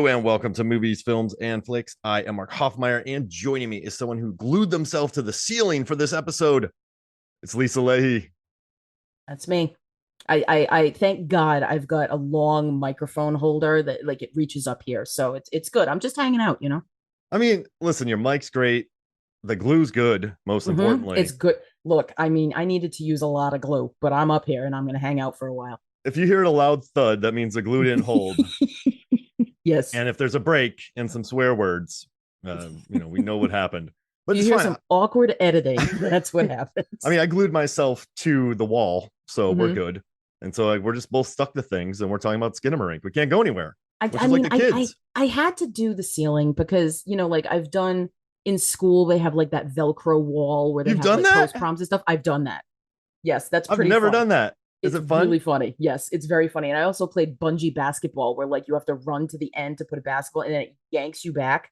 Hello and welcome to Movies, Films, and Flicks. I am Mark Hoffmeyer, and joining me is someone who glued themselves to the ceiling for this episode. It's Lisa Leahy. That's me. I thank God I've got a long microphone holder that like it reaches up here. So it's good. I'm just hanging out, you know. I mean, listen, your mic's great. The glue's good, most It's importantly. good. Look, I mean, I needed to use a lot of glue, but I'm up here and I'm gonna hang out for a while. If you hear a loud thud, that means the glue didn't hold. Yes. And if there's a break and some swear words, we know what happened. But You it's hear fine. some awkward editing. That's what happens. I mean, I glued myself to the wall, so we're Mhm. good. And so we're just both stuck to things, and we're talking about Skinamarink. We can't go anywhere, I, which I is like mean, the I, I kids. I had to do the ceiling because like I've done in school. They have like that Velcro wall where they You've have done like post that? proms and stuff. I've done that. Yes, that's I've pretty never fun. done that. Is It's it fun? really funny. Yes, it's very funny. And I also played bungee basketball where like you have to run to the end to put a basketball and then it yanks you back.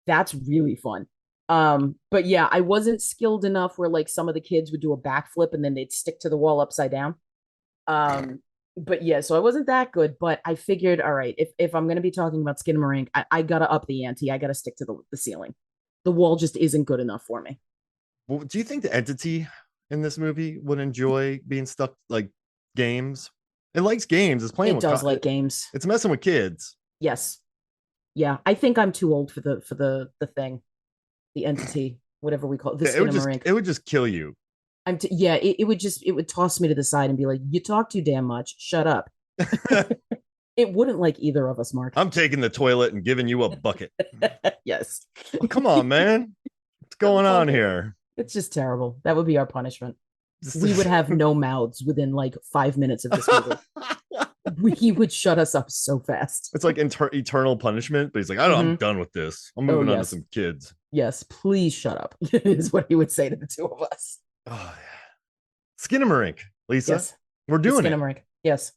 That's really fun. But yeah, I wasn't skilled enough where like some of the kids would do a backflip and then they'd stick to the wall upside down. Um, but yeah, so I wasn't that good, but I figured, all right, if I'm gonna be talking about Skinamarink, I gotta up the ante. I gotta stick to the ceiling. The wall just isn't good enough for me. Well, do you think the entity in this movie would enjoy being stuck like games? It likes games. It's playing It with. does like games. It's messing with kids. Yes. Yeah. I think I'm too old for the thing. The entity, whatever we call it, the Yeah, Skinamarink. it would just kill you. Yeah, it would toss me to the side and be like, "You talk too damn much. Shut up." It wouldn't like either of us, Mark. I'm taking the toilet and giving you a bucket. Yes. Oh, come on, man. What's A going on bucket. here? It's just terrible. That would be our punishment. We would have no mouths within like 5 minutes of this movie. He would shut us up so fast. It's like eternal punishment, but he's like, I don't, I'm Hmm. done with this. I'm Oh moving on to yes, some kids. yes. Please shut up. Is what he would say to the two of us. Oh, yeah. Skinamarink, Lisa. Yes, We're the doing it. Skinamarink. Yes,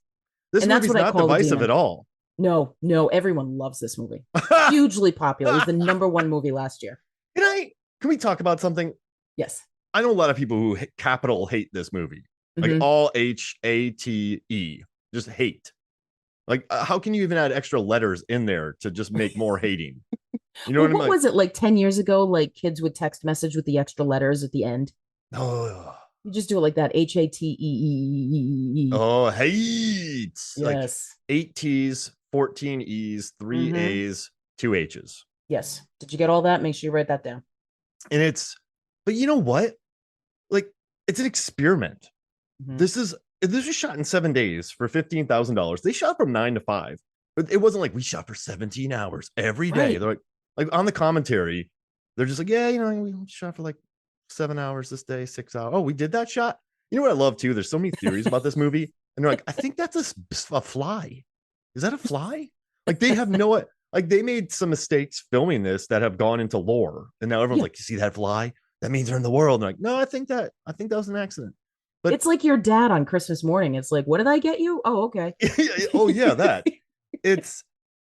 This and that's movie's what I not call the divisive demon. at all. No, no, everyone loves this movie. can Hugely popular. It was the number one movie last year. I can we talk about something? Yes. I know a lot of people who capital hate this movie. Like Hmm. all HATE. Just hate. Like how can you even add extra letters in there to just make more hating? You know Well, what I'm what like? was it like 10 years ago? Like kids would text message with the extra letters at the end. Oh, You just do it like that. HATEE. oh, hate. Like Yes. 8 T's, 14 E's, three Hmm. A's, 2 H's. Yes. Did you get all that? Make sure you write that down. And but you know what? Like, it's an experiment. Hmm. This was shot in 7 days for $15,000. They shot from 9 to 5, but it wasn't like we shot for 17 hours every day. Right. They're like on the commentary, they're just like, yeah, we shot for like 7 hours this day, 6 hours. Oh, we did that shot. You know what I love too? There's so many theories about this movie, and they're like, I think that's a fly. Is that a fly? Like they have no like they made some mistakes filming this that have gone into lore, and now everyone's Yeah. like, you see that fly? That means they're in the world. And like, no, I think that was an accident. But It's like your dad on Christmas morning. It's like, what did I get you? Oh, okay. oh yeah, that it's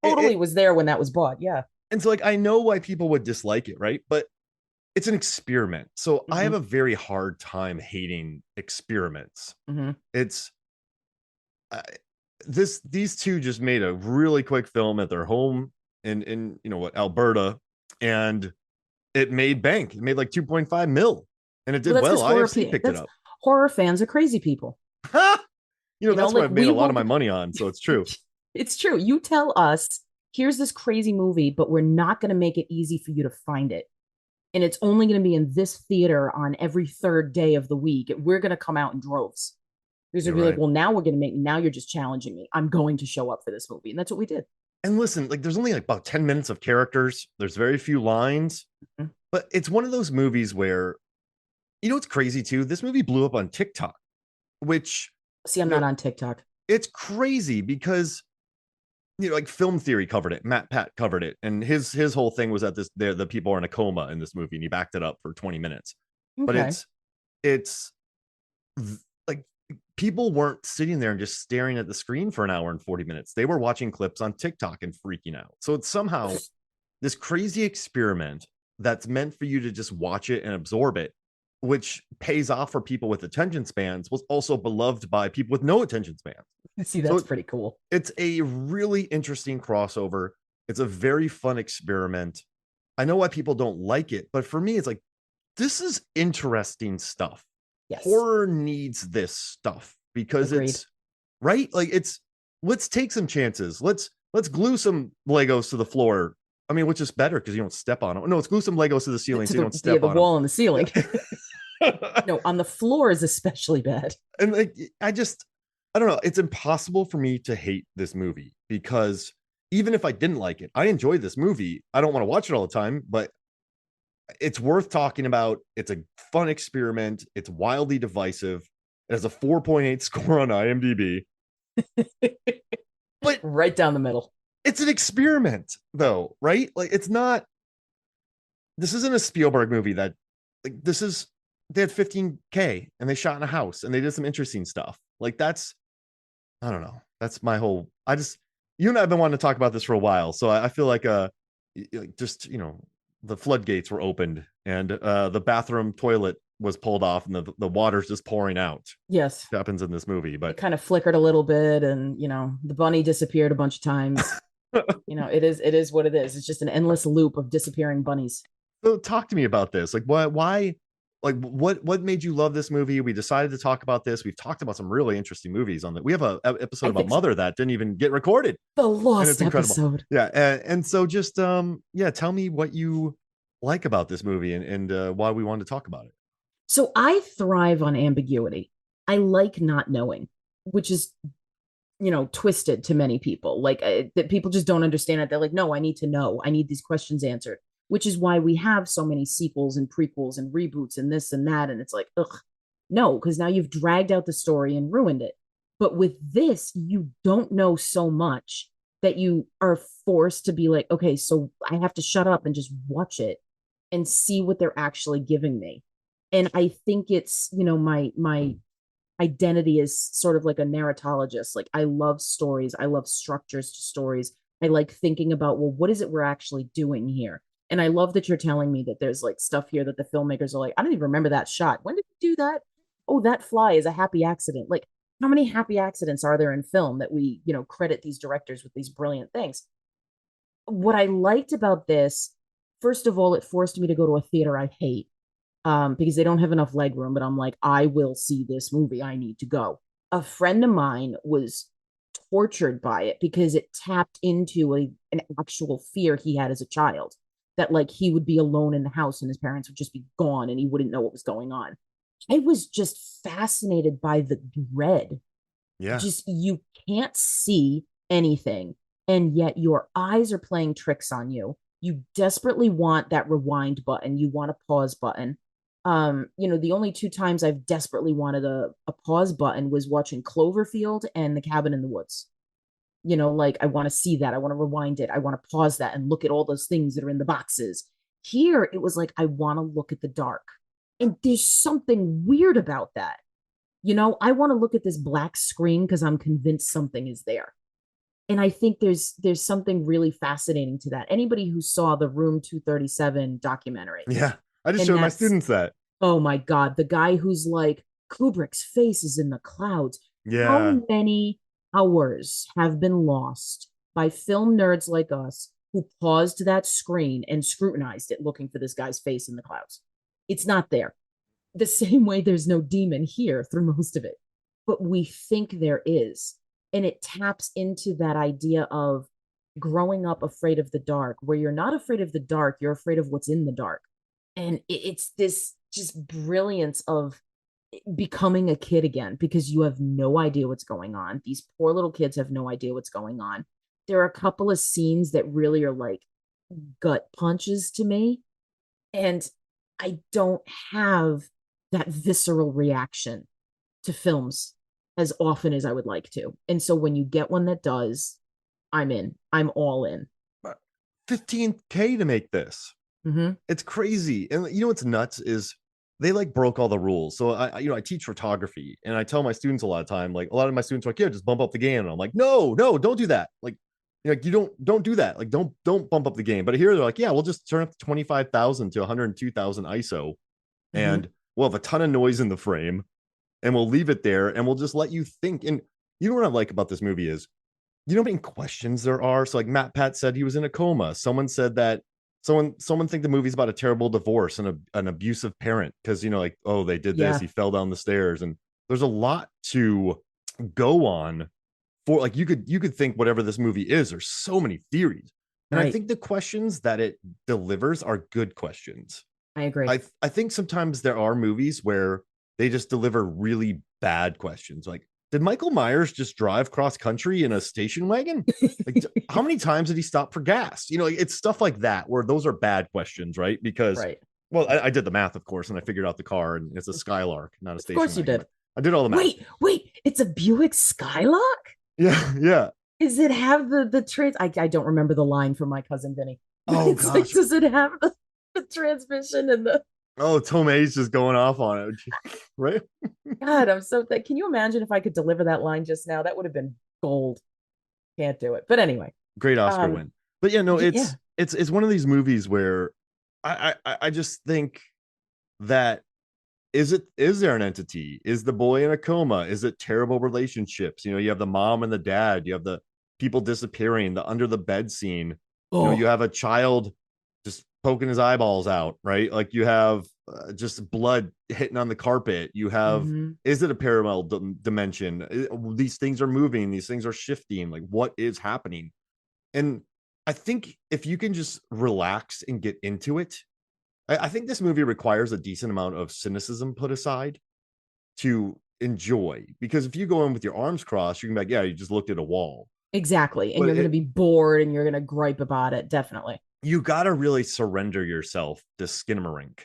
Totally it, was there when that was bought. Yeah. and so like I know why people would dislike it, right? But it's an experiment. So I have Hmm. a very hard time hating experiments. Hmm. It's uh, these two just made a really quick film at their home in Alberta, and it made bank. It made like 2.5 mil, and it Well, did that's well. because IFC picked it that's up. horror fans are crazy people. That's what Like I've made we a lot of will my money on, so it's true. it's true. You tell us, here's this crazy movie, but we're not going to make it easy for you to find it. And it's only going to be in this theater on every third day of the week. We're going to come out in droves. Because You're we'll be like, right. well, now we're going to make, now you're just challenging me. I'm going to show up for this movie. And that's what we did. And listen, like there's only like about 10 minutes of characters. There's very few lines, Mhm. but it's one of those movies where it's crazy too. This movie blew up on TikTok, which See, I'm you not know, on TikTok. it's crazy because like Film Theory covered it, Matt Pat covered it, and his whole thing was that the people are in a coma in this movie, and he backed it up for 20 minutes. But Okay. it's like people weren't sitting there and just staring at the screen for an hour and 40 minutes. They were watching clips on TikTok and freaking out. So it's somehow this crazy experiment that's meant for you to just watch it and absorb it, which pays off for people with attention spans, was also beloved by people with no attention spans. See, So that's pretty cool. it's a really interesting crossover. It's a very fun experiment. I know why people don't like it, but for me, it's like, this is interesting stuff. Yes, Horror needs this stuff because agreed. it's right. Like it's let's take some chances. Let's glue some Legos to the floor. I mean, which is better because you don't step on them. No, let's glue some Legos to the ceiling To so you the don't yeah, step the on them. wall and the ceiling. Yeah. No, on the floor is especially bad. And like I don't know. It's impossible for me to hate this movie because even if I didn't like it, I enjoyed this movie. I don't want to watch it all the time, but it's worth talking about. It's a fun experiment. It's wildly divisive. It has a 4.8 score on IMDb, but Right down the middle. it's an experiment, though, right? Like, it's not, this isn't a Spielberg movie that, like, this is, they had 15K and they shot in a house and they did some interesting stuff. Like, that's, I don't know. That's my whole, you and I have been wanting to talk about this for a while. So I feel like, just, the floodgates were opened and the bathroom toilet was pulled off and the water's just pouring out. Yes. It happens in this movie, It but kind of flickered a little bit, and the bunny disappeared a bunch of times. It is what it is. It's just an endless loop of disappearing bunnies. so talk to me about this. Like, why, like, what made you love this movie? We decided to talk about this. We've talked about some really interesting movies on that. We have a episode I about think so. Mother that didn't even get recorded, The and it's lost incredible. episode. Yeah, and so just yeah, tell me what you like about this movie and why we wanted to talk about it. So I thrive on ambiguity. I like not knowing, which is twisted to many people. Like that people just don't understand it. They're like, no, I need to know. I need these questions answered, which is why we have so many sequels and prequels and reboots and this and that. And it's like, ugh, no, because now you've dragged out the story and ruined it. But with this, you don't know so much that you are forced to be like, okay, so I have to shut up and just watch it and see what they're actually giving me. And I think it's, my identity is sort of like a narratologist. Like I love stories, I love structures to stories. I like thinking about, well, what is it we're actually doing here? And I love that you're telling me that there's like stuff here that the filmmakers are like, I don't even remember that shot. When did you do that? Oh, that fly is a happy accident. Like, how many happy accidents are there in film that we, credit these directors with these brilliant things? What I liked about this, first of all, it forced me to go to a theater I hate, because they don't have enough leg room. But I'm like, I will see this movie. I need to go. A friend of mine was tortured by it because it tapped into an actual fear he had as a child, that like he would be alone in the house and his parents would just be gone and he wouldn't know what was going on. I was just fascinated by the dread. Yeah, Just you can't see anything, and yet your eyes are playing tricks on you. You desperately want that rewind button, you want a pause button. The only two times I've desperately wanted a pause button was watching Cloverfield and The Cabin in the Woods. Like I want to see that, I want to rewind it, I want to pause that and look at all those things that are in the boxes. Here it was like I want to look at the dark, and there's something weird about that. I want to look at this black screen because I'm convinced something is there. And I think there's something really fascinating to that. Anybody who saw the Room 237 documentary, yeah. I just and showed my that's, students that. oh my God, the guy who's like, Kubrick's face is in the clouds. Yeah, How many hours have been lost by film nerds like us who paused that screen and scrutinized it looking for this guy's face in the clouds? It's not there. The same way there's no demon here through most of it, but we think there is. And it taps into that idea of growing up afraid of the dark, where you're not afraid of the dark, you're afraid of what's in the dark. And it's this just brilliance of becoming a kid again because you have no idea what's going on. These poor little kids have no idea what's going on. There are a couple of scenes that really are like gut punches to me. And I don't have that visceral reaction to films as often as I would like to. And so when you get one that does, I'm in. I'm all in. 15K to make this. Mm-hmm. It's crazy. And you know what's nuts is they like broke all the rules. So I teach photography and I tell my students a lot of time, like a lot of my students are like, yeah, just bump up the game. And I'm like, no, don't do that. Like, you don't do that. Like, don't bump up the game. But here they're like, yeah, we'll just turn up to 25,000 to 102,000 ISO Mm-hmm. and we'll have a ton of noise in the frame and we'll leave it there and we'll just let you think. And you know what I like about this movie is you know how many questions there are? So like Matt Pat said he was in a coma. Someone said that someone think the movie's about a terrible divorce and an abusive parent because like, oh, they did this, Yeah, he fell down the stairs. And there's a lot to go on for, like, you could think whatever this movie is, there's so many theories. And I right. think the questions that it delivers are good questions. I agree. I think sometimes there are movies where they just deliver really bad questions. Like, did Michael Myers just drive cross country in a station wagon? Like, how many times did he stop for gas? Like, it's stuff like that where those are bad questions, right? Because, Right. well, I did the math, of course, and I figured out the car, and it's a Skylark, not a Of station course you wagon, did. but I did all the math. Wait, it's a Buick Skylark? Yeah, yeah. Does it have the trans? I don't remember the line from my cousin Vinny, but Oh it's like, gosh. does it have the transmission and the Oh, Tomei's just going off on it, right? God? Can you imagine if I could deliver that line just now? That would have been gold. Can't do it. But anyway, Great Oscar um, win. But yeah, no, yeah, it's one of these movies where I just think that, is there an entity? Is the boy in a coma? Is it terrible relationships? You have the mom and the dad, you have the people disappearing, the under the bed scene. You oh, have a child just poking his eyeballs out, right? Like, you have just blood hitting on the carpet. You have, hmm, is it a parallel dimension? These things are moving, these things are shifting. Like, what is happening? And I think if you can just relax and get into it, I think this movie requires a decent amount of cynicism put aside to enjoy. Because if you go in with your arms crossed, you can be like, yeah, you just looked at a wall. exactly. And But you're gonna be bored and you're gonna gripe about it. Definitely. you got to really surrender yourself to Skinamarink.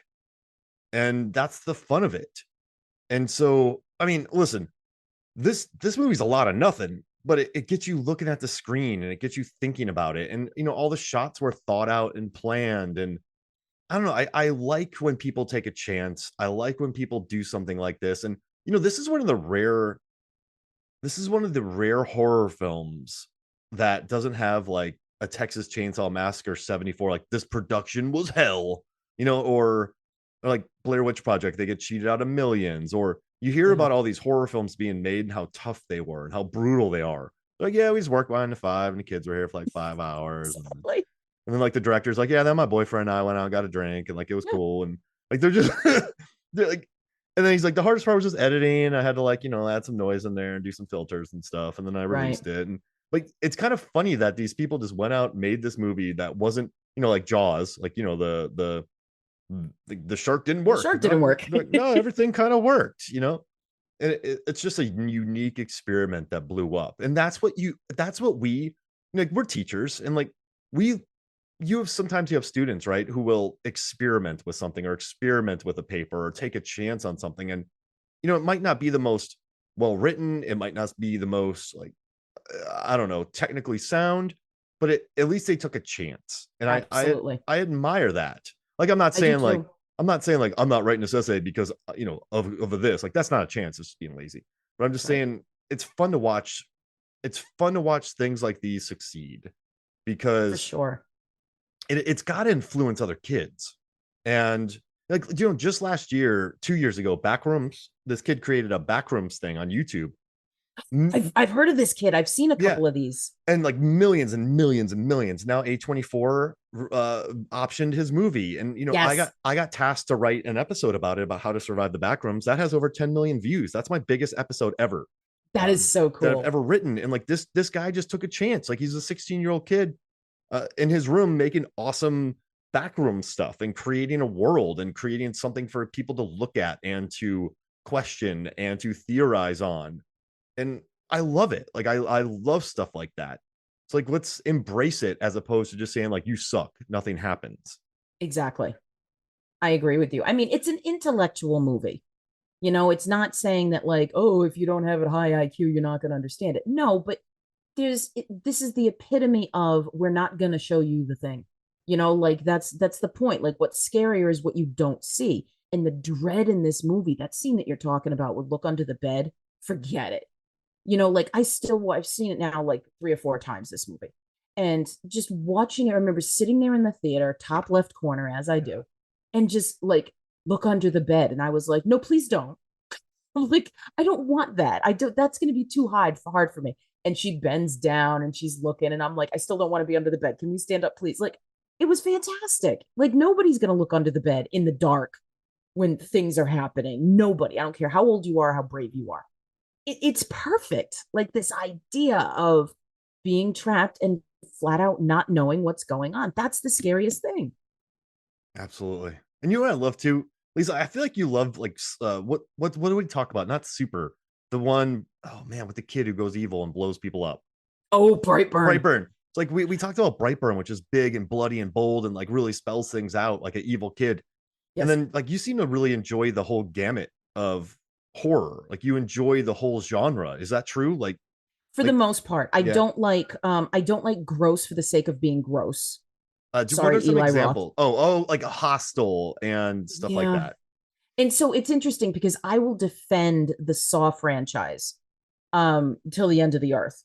And that's the fun of it. And so, I mean, listen, this movie's a lot of nothing, but it gets you looking at the screen and it gets you thinking about it. And, all the shots were thought out and planned. And I don't know. I like when people take a chance. I like when people do something like this. And this is one of the rare horror films that doesn't have like a Texas Chainsaw Massacre 74, like, this production was hell, or like Blair Witch Project, they get cheated out of millions, or you hear Yeah, about all these horror films being made and how tough they were and how brutal they are. Like, yeah, we just worked 9 to 5 and the kids were here for like 5 hours. exactly. And then like the director's like, yeah, then my boyfriend and I went out and got a drink and like it was Yeah, cool. And like they're just they're like, and then he's like, the hardest part was just editing. I had to like, add some noise in there and do some filters and stuff. And then I right. released it. And like it's kind of funny that these people just went out, made this movie that wasn't, like Jaws, like, the shark didn't The work. shark didn't work. Like, no, everything kind of worked. And it's just a unique experiment that blew up. And that's what we, like, we're teachers, and like we sometimes you have students, right, who will experiment with something or experiment with a paper or take a chance on something. And it might not be the most well written, it might not be the most, like, I don't know, technically sound, but at least they took a chance. And Absolutely. I admire that. Like, I'm not I do saying like too. I'm not writing this essay because of this. Like, that's not a chance, it's just being lazy. But I'm just Right. saying it's fun to watch. It's fun to watch things like these succeed For because sure. it's got to influence other kids. And like, just last year, 2 years ago, Backrooms, this kid created a Backrooms thing on YouTube. I've heard of this kid. I've seen a Yeah, couple of these. and like millions and millions and millions. Now A24 optioned his movie, and Yes, I got tasked to write an episode about it, about how to survive the backrooms. That has over 10 million views. That's my biggest episode ever, that is so that I've cool. ever written. And like, this guy just took a chance. Like, he's a 16-year-old kid in his room making awesome backroom stuff and creating a world and creating something for people to look at and to question and to theorize on. And I love it. Like, I love stuff like that. It's like, let's embrace it as opposed to just saying like, you suck, nothing happens. Exactly. I agree with you. I mean, it's an intellectual movie. It's not saying that like, oh, if you don't have a high IQ, you're not going to understand it. No, but this is the epitome of we're not going to show you the thing. Like that's the point. Like what's scarier is what you don't see. And the dread in this movie, that scene that you're talking about would look under the bed, forget it. Like I've seen it now like 3 or 4 times this movie. And just watching it, I remember sitting there in the theater, top left corner, as I do, and just like look under the bed. And I was like, no, please don't. I'm like, I don't want that. I don't, that's going to be too hard for me. and she bends down and she's looking, and I'm like, I still don't want to be under the bed. Can we stand up, please? Like, it was fantastic. Like, nobody's gonna look under the bed in the dark when things are happening. Nobody. I don't care how old you are, how brave you are. It's perfect. Like this idea of being trapped and flat out not knowing what's going on. That's the scariest thing. Absolutely. And you know what I love too, Lisa? I feel like you love like what do we talk about? Not Super, the one, oh man, with the kid who goes evil and blows people up. Oh, Brightburn. Brightburn. It's like we talked about Brightburn, which is big and bloody and bold and like really spells things out like an evil kid. And Yes. then like you seem to really enjoy the whole gamut of horror. Like you enjoy the whole genre. Is that true? For the Like most part, yeah. I don't like gross for the sake of being gross. What are Sorry, some Eli Roth. examples? Like a Hostel and stuff like Yeah. that. And so it's interesting because I will defend the Saw franchise till the end of the earth,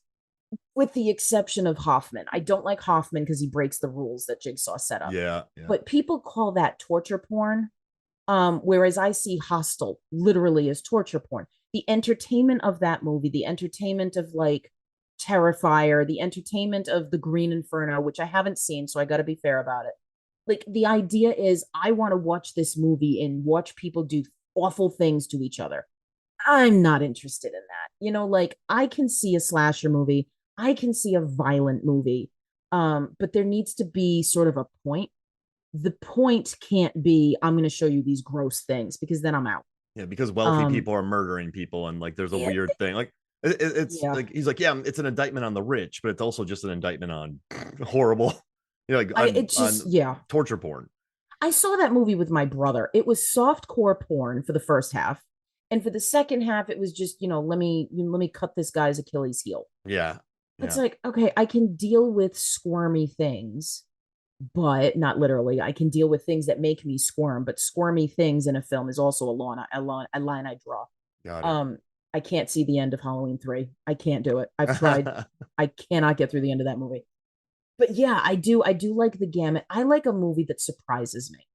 with the exception of Hoffman. I don't like Hoffman because he breaks the rules that Jigsaw set up. Yeah, yeah. But people call that torture porn. Whereas I see Hostel literally as torture porn. The entertainment of that movie, the entertainment of like Terrifier, the entertainment of the Green Inferno, which I haven't seen, so I got to be fair about it. Like the idea is, I want to watch this movie and watch people do awful things to each other. I'm not interested in that. Like I can see a slasher movie, I can see a violent movie, but there needs to be sort of a point. The point can't be, I'm going to show you these gross things, because then I'm out. Yeah, because wealthy Um, people are murdering people, and like there's a yeah, weird thing. Like it's yeah. like he's like, yeah, it's an indictment on the rich, but it's also just an indictment on horrible, like It's just, on yeah. torture porn. I saw that movie with my brother. It was soft core porn for the first half, and for the second half, it was just, let me cut this guy's Achilles heel. Yeah, It's yeah, like, okay, I can deal with squirmy things, but not literally. I can deal with things that make me squirm, but squirmy things in a film is also a line I draw. got it. Um, I can't see the end of Halloween 3. I can't do it. I've tried. I cannot get through the end of that movie. But yeah, I do like the gamut. I like a movie that surprises me,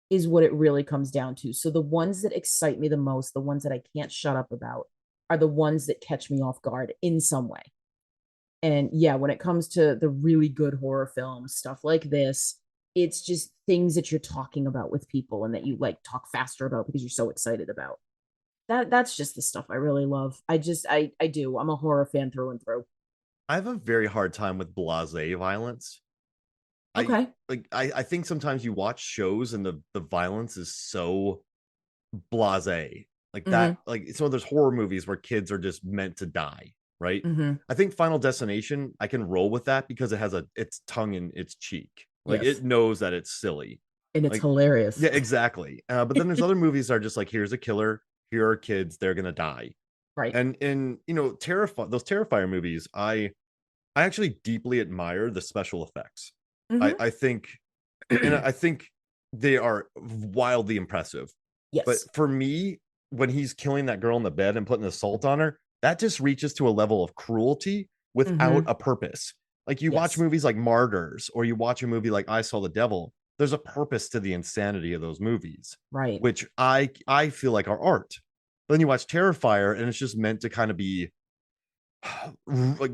is what it really comes down to. So the ones that excite me the most, the ones that I can't shut up about, are the ones that catch me off guard in some way. And yeah, when it comes to the really good horror films, stuff like this, it's just things that you're talking about with people and that you like talk faster about because you're so excited about. That's just the stuff I really love. I do. I'm a horror fan through and through. I have a very hard time with blasé violence. Okay. I think sometimes you watch shows and the violence is so blasé. Like Mm-hmm. that, like some of those horror movies where kids are just meant to die, right? Mm-hmm. I think Final Destination, I can roll with that because it has its tongue in its cheek. Like Yes. it knows that it's silly. And it's Like, hilarious. yeah, exactly. But then there's other movies that are just like, here's a killer, here are kids, they're gonna die. Right. And in terrify those Terrifier movies, I actually deeply admire the special effects. Mm-hmm. I think and I think they are wildly impressive. But Yes. for me, when he's killing that girl in the bed and putting the salt on her, that just reaches to a level of cruelty without Mm-hmm. a purpose. Like you watch Yes. movies like Martyrs or you watch a movie like I Saw the Devil, there's a purpose to the insanity of those movies, Right. which I feel like are art. But then you watch Terrifier and it's just meant to kind of be like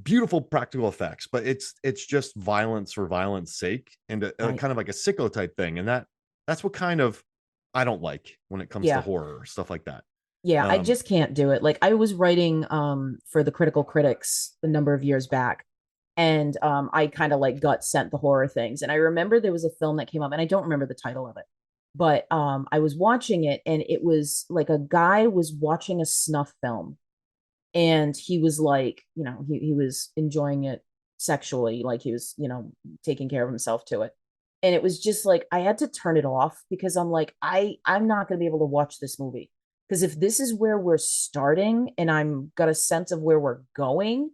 beautiful practical effects, but it's just violence for violence sake and Right. kind of like a sicko type thing, and that's what kind of I don't like when it comes to Yeah. horror stuff like that. Yeah, I Um, just can't do it. Like I was writing for the Critical Critics a number of years back, and I kind of like gut sent the horror things. And I remember there was a film that came up, and I don't remember the title of it, but I was watching it, and it was like a guy was watching a snuff film, and he was like, he was enjoying it sexually, like he was, taking care of himself to it. And it was just like I had to turn it off because I'm like, I'm not going to be able to watch this movie, because if this is where we're starting and I'm got a sense of where we're going,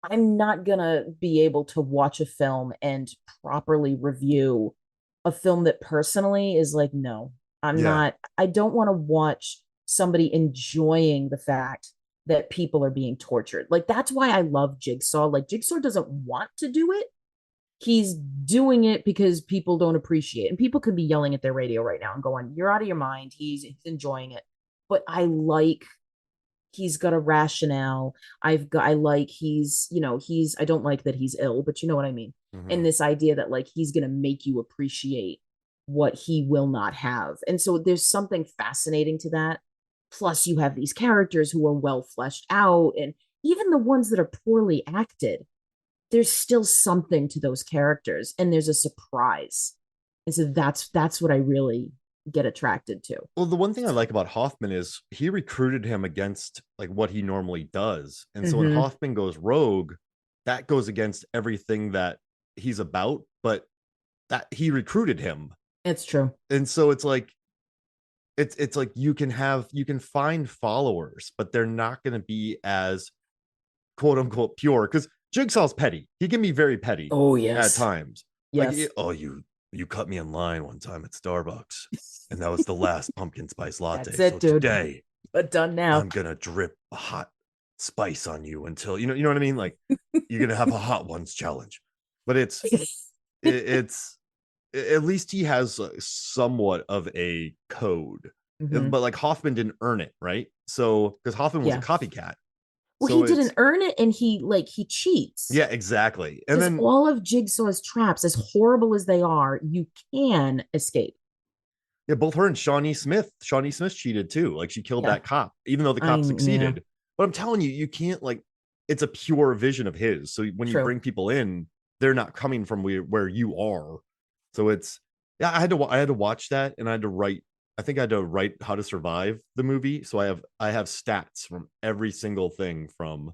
I'm not going to be able to watch a film and properly review a film that personally is like, no, yeah, I don't want to watch somebody enjoying the fact that people are being tortured. Like, that's why I love Jigsaw. Like, Jigsaw doesn't want to do it. He's doing it because people don't appreciate it. And people could be yelling at their radio right now and going, you're out of your mind. He's enjoying it. But I like he's got a rationale. I like he's I don't like that he's ill, but you know what I mean. And Mhm. this idea that like he's gonna make you appreciate what he will not have. And so there's something fascinating to that. Plus, you have these characters who are well fleshed out, and even the ones that are poorly acted, there's still something to those characters, and there's a surprise. And so that's what I really get attracted to. Well, the one thing I like about Hoffman is he recruited him against like what he normally does. And so when Mm-hmm. Hoffman goes rogue, that goes against everything that he's about, but that he recruited him. It's true. And so it's like you can find followers, but they're not going to be as quote unquote pure because Jigsaw's petty. He can be very petty Oh at yes. times. Like, Yes. oh, you cut me in line one time at Starbucks, and that was the last pumpkin spice That's latte. So it, dude. today But done now. I'm gonna drip a hot spice on you until you know what I mean. Like you're gonna have a hot ones challenge, but it's at least he has somewhat of a code. Mm-hmm. But like Hoffman didn't earn it, right? So because Hoffman was a Yeah. copycat, Well, he so didn't it's earn it, and he cheats yeah, exactly. And because then all of Jigsaw's traps, as horrible as they are, you can escape. yeah, both her and Shawnee Smith cheated too. Like she killed Yeah. that cop, even though the cop Yeah. succeeded. But I'm telling you, you can't like it's a pure vision of his. So when you True. bring people in, they're not coming from where you are. So it's yeah, I had to watch that and I had to write. I think I had to write How to Survive the movie. So I have stats from every single thing from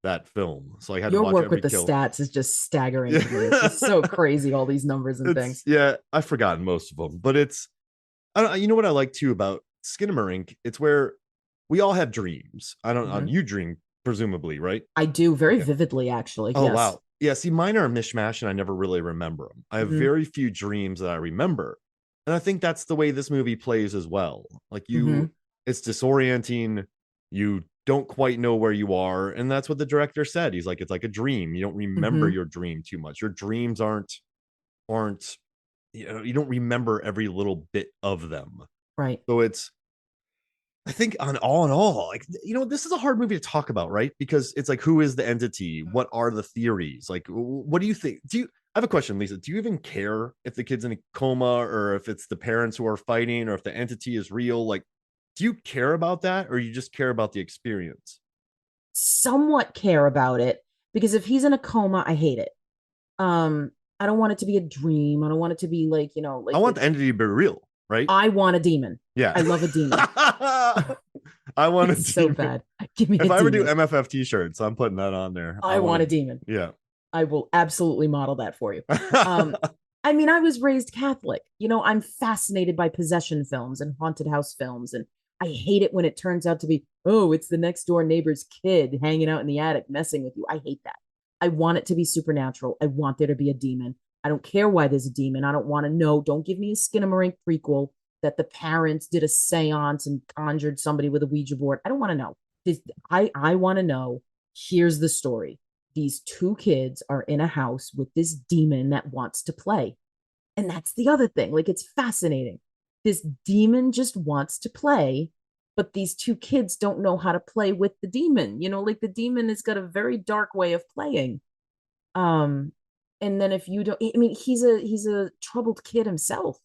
that film. So I had to Your watch work every with the kill. stats is just staggering to me. It's just Yeah. so crazy, all these numbers and It's things. yeah, I've forgotten most of them, but it's I don't, you know what I like too about Skinamarink? It's where we all have dreams. I don't Mhm. you dream presumably, right? I do very Okay. vividly, actually. Oh Yes. wow. Yeah, see mine are a mishmash and I never really remember them. I have Hmm. very few dreams that I remember. And I think that's the way this movie plays as well. Like Hmm. it's disorienting. You don't quite know where you are, and that's what the director said. He's like it's like a dream. You don't remember Hmm. your dream too much. Your dreams aren't you don't remember every little bit of them. Right. So it's I think on all in all, like this is a hard movie to talk about, right? Because it's like, who is the entity? What are the theories? Like, what do you think? I have a question, Lisa? Do you even care if the kid's in a coma or if it's the parents who are fighting or if the entity is real? Like, do you care about that or you just care about the experience? Somewhat care about it because if he's in a coma, I hate it. Um, I don't want it to be a dream. I don't want it to be like, I like want the entity to be real, right? I want a demon. Yeah. I love a demon. I want a It's so demon. bad. Give me a If I ever do demon. MFF t-shirts, I'm putting that on there. I I want want to, a demon. yeah. I will absolutely model that for you. Um, I mean, I was raised Catholic. I'm fascinated by possession films and haunted house films, and I hate it when it turns out to be, oh, it's the next door neighbor's kid hanging out in the attic messing with you. I hate that. I want it to be supernatural. I want there to be a demon. I don't care why there's a demon. I don't want to know. Don't give me a Skinamarink prequel that the parents did a seance and conjured somebody with a Ouija board. I don't want to know. I want to know. Here's the story. These two kids are in a house with this demon that wants to play. And that's the other thing. Like, it's fascinating. This demon just wants to play, but these two kids don't know how to play with the demon. Like the demon has got a very dark way of playing. Um, and then if you don't, I mean, he's a troubled kid himself.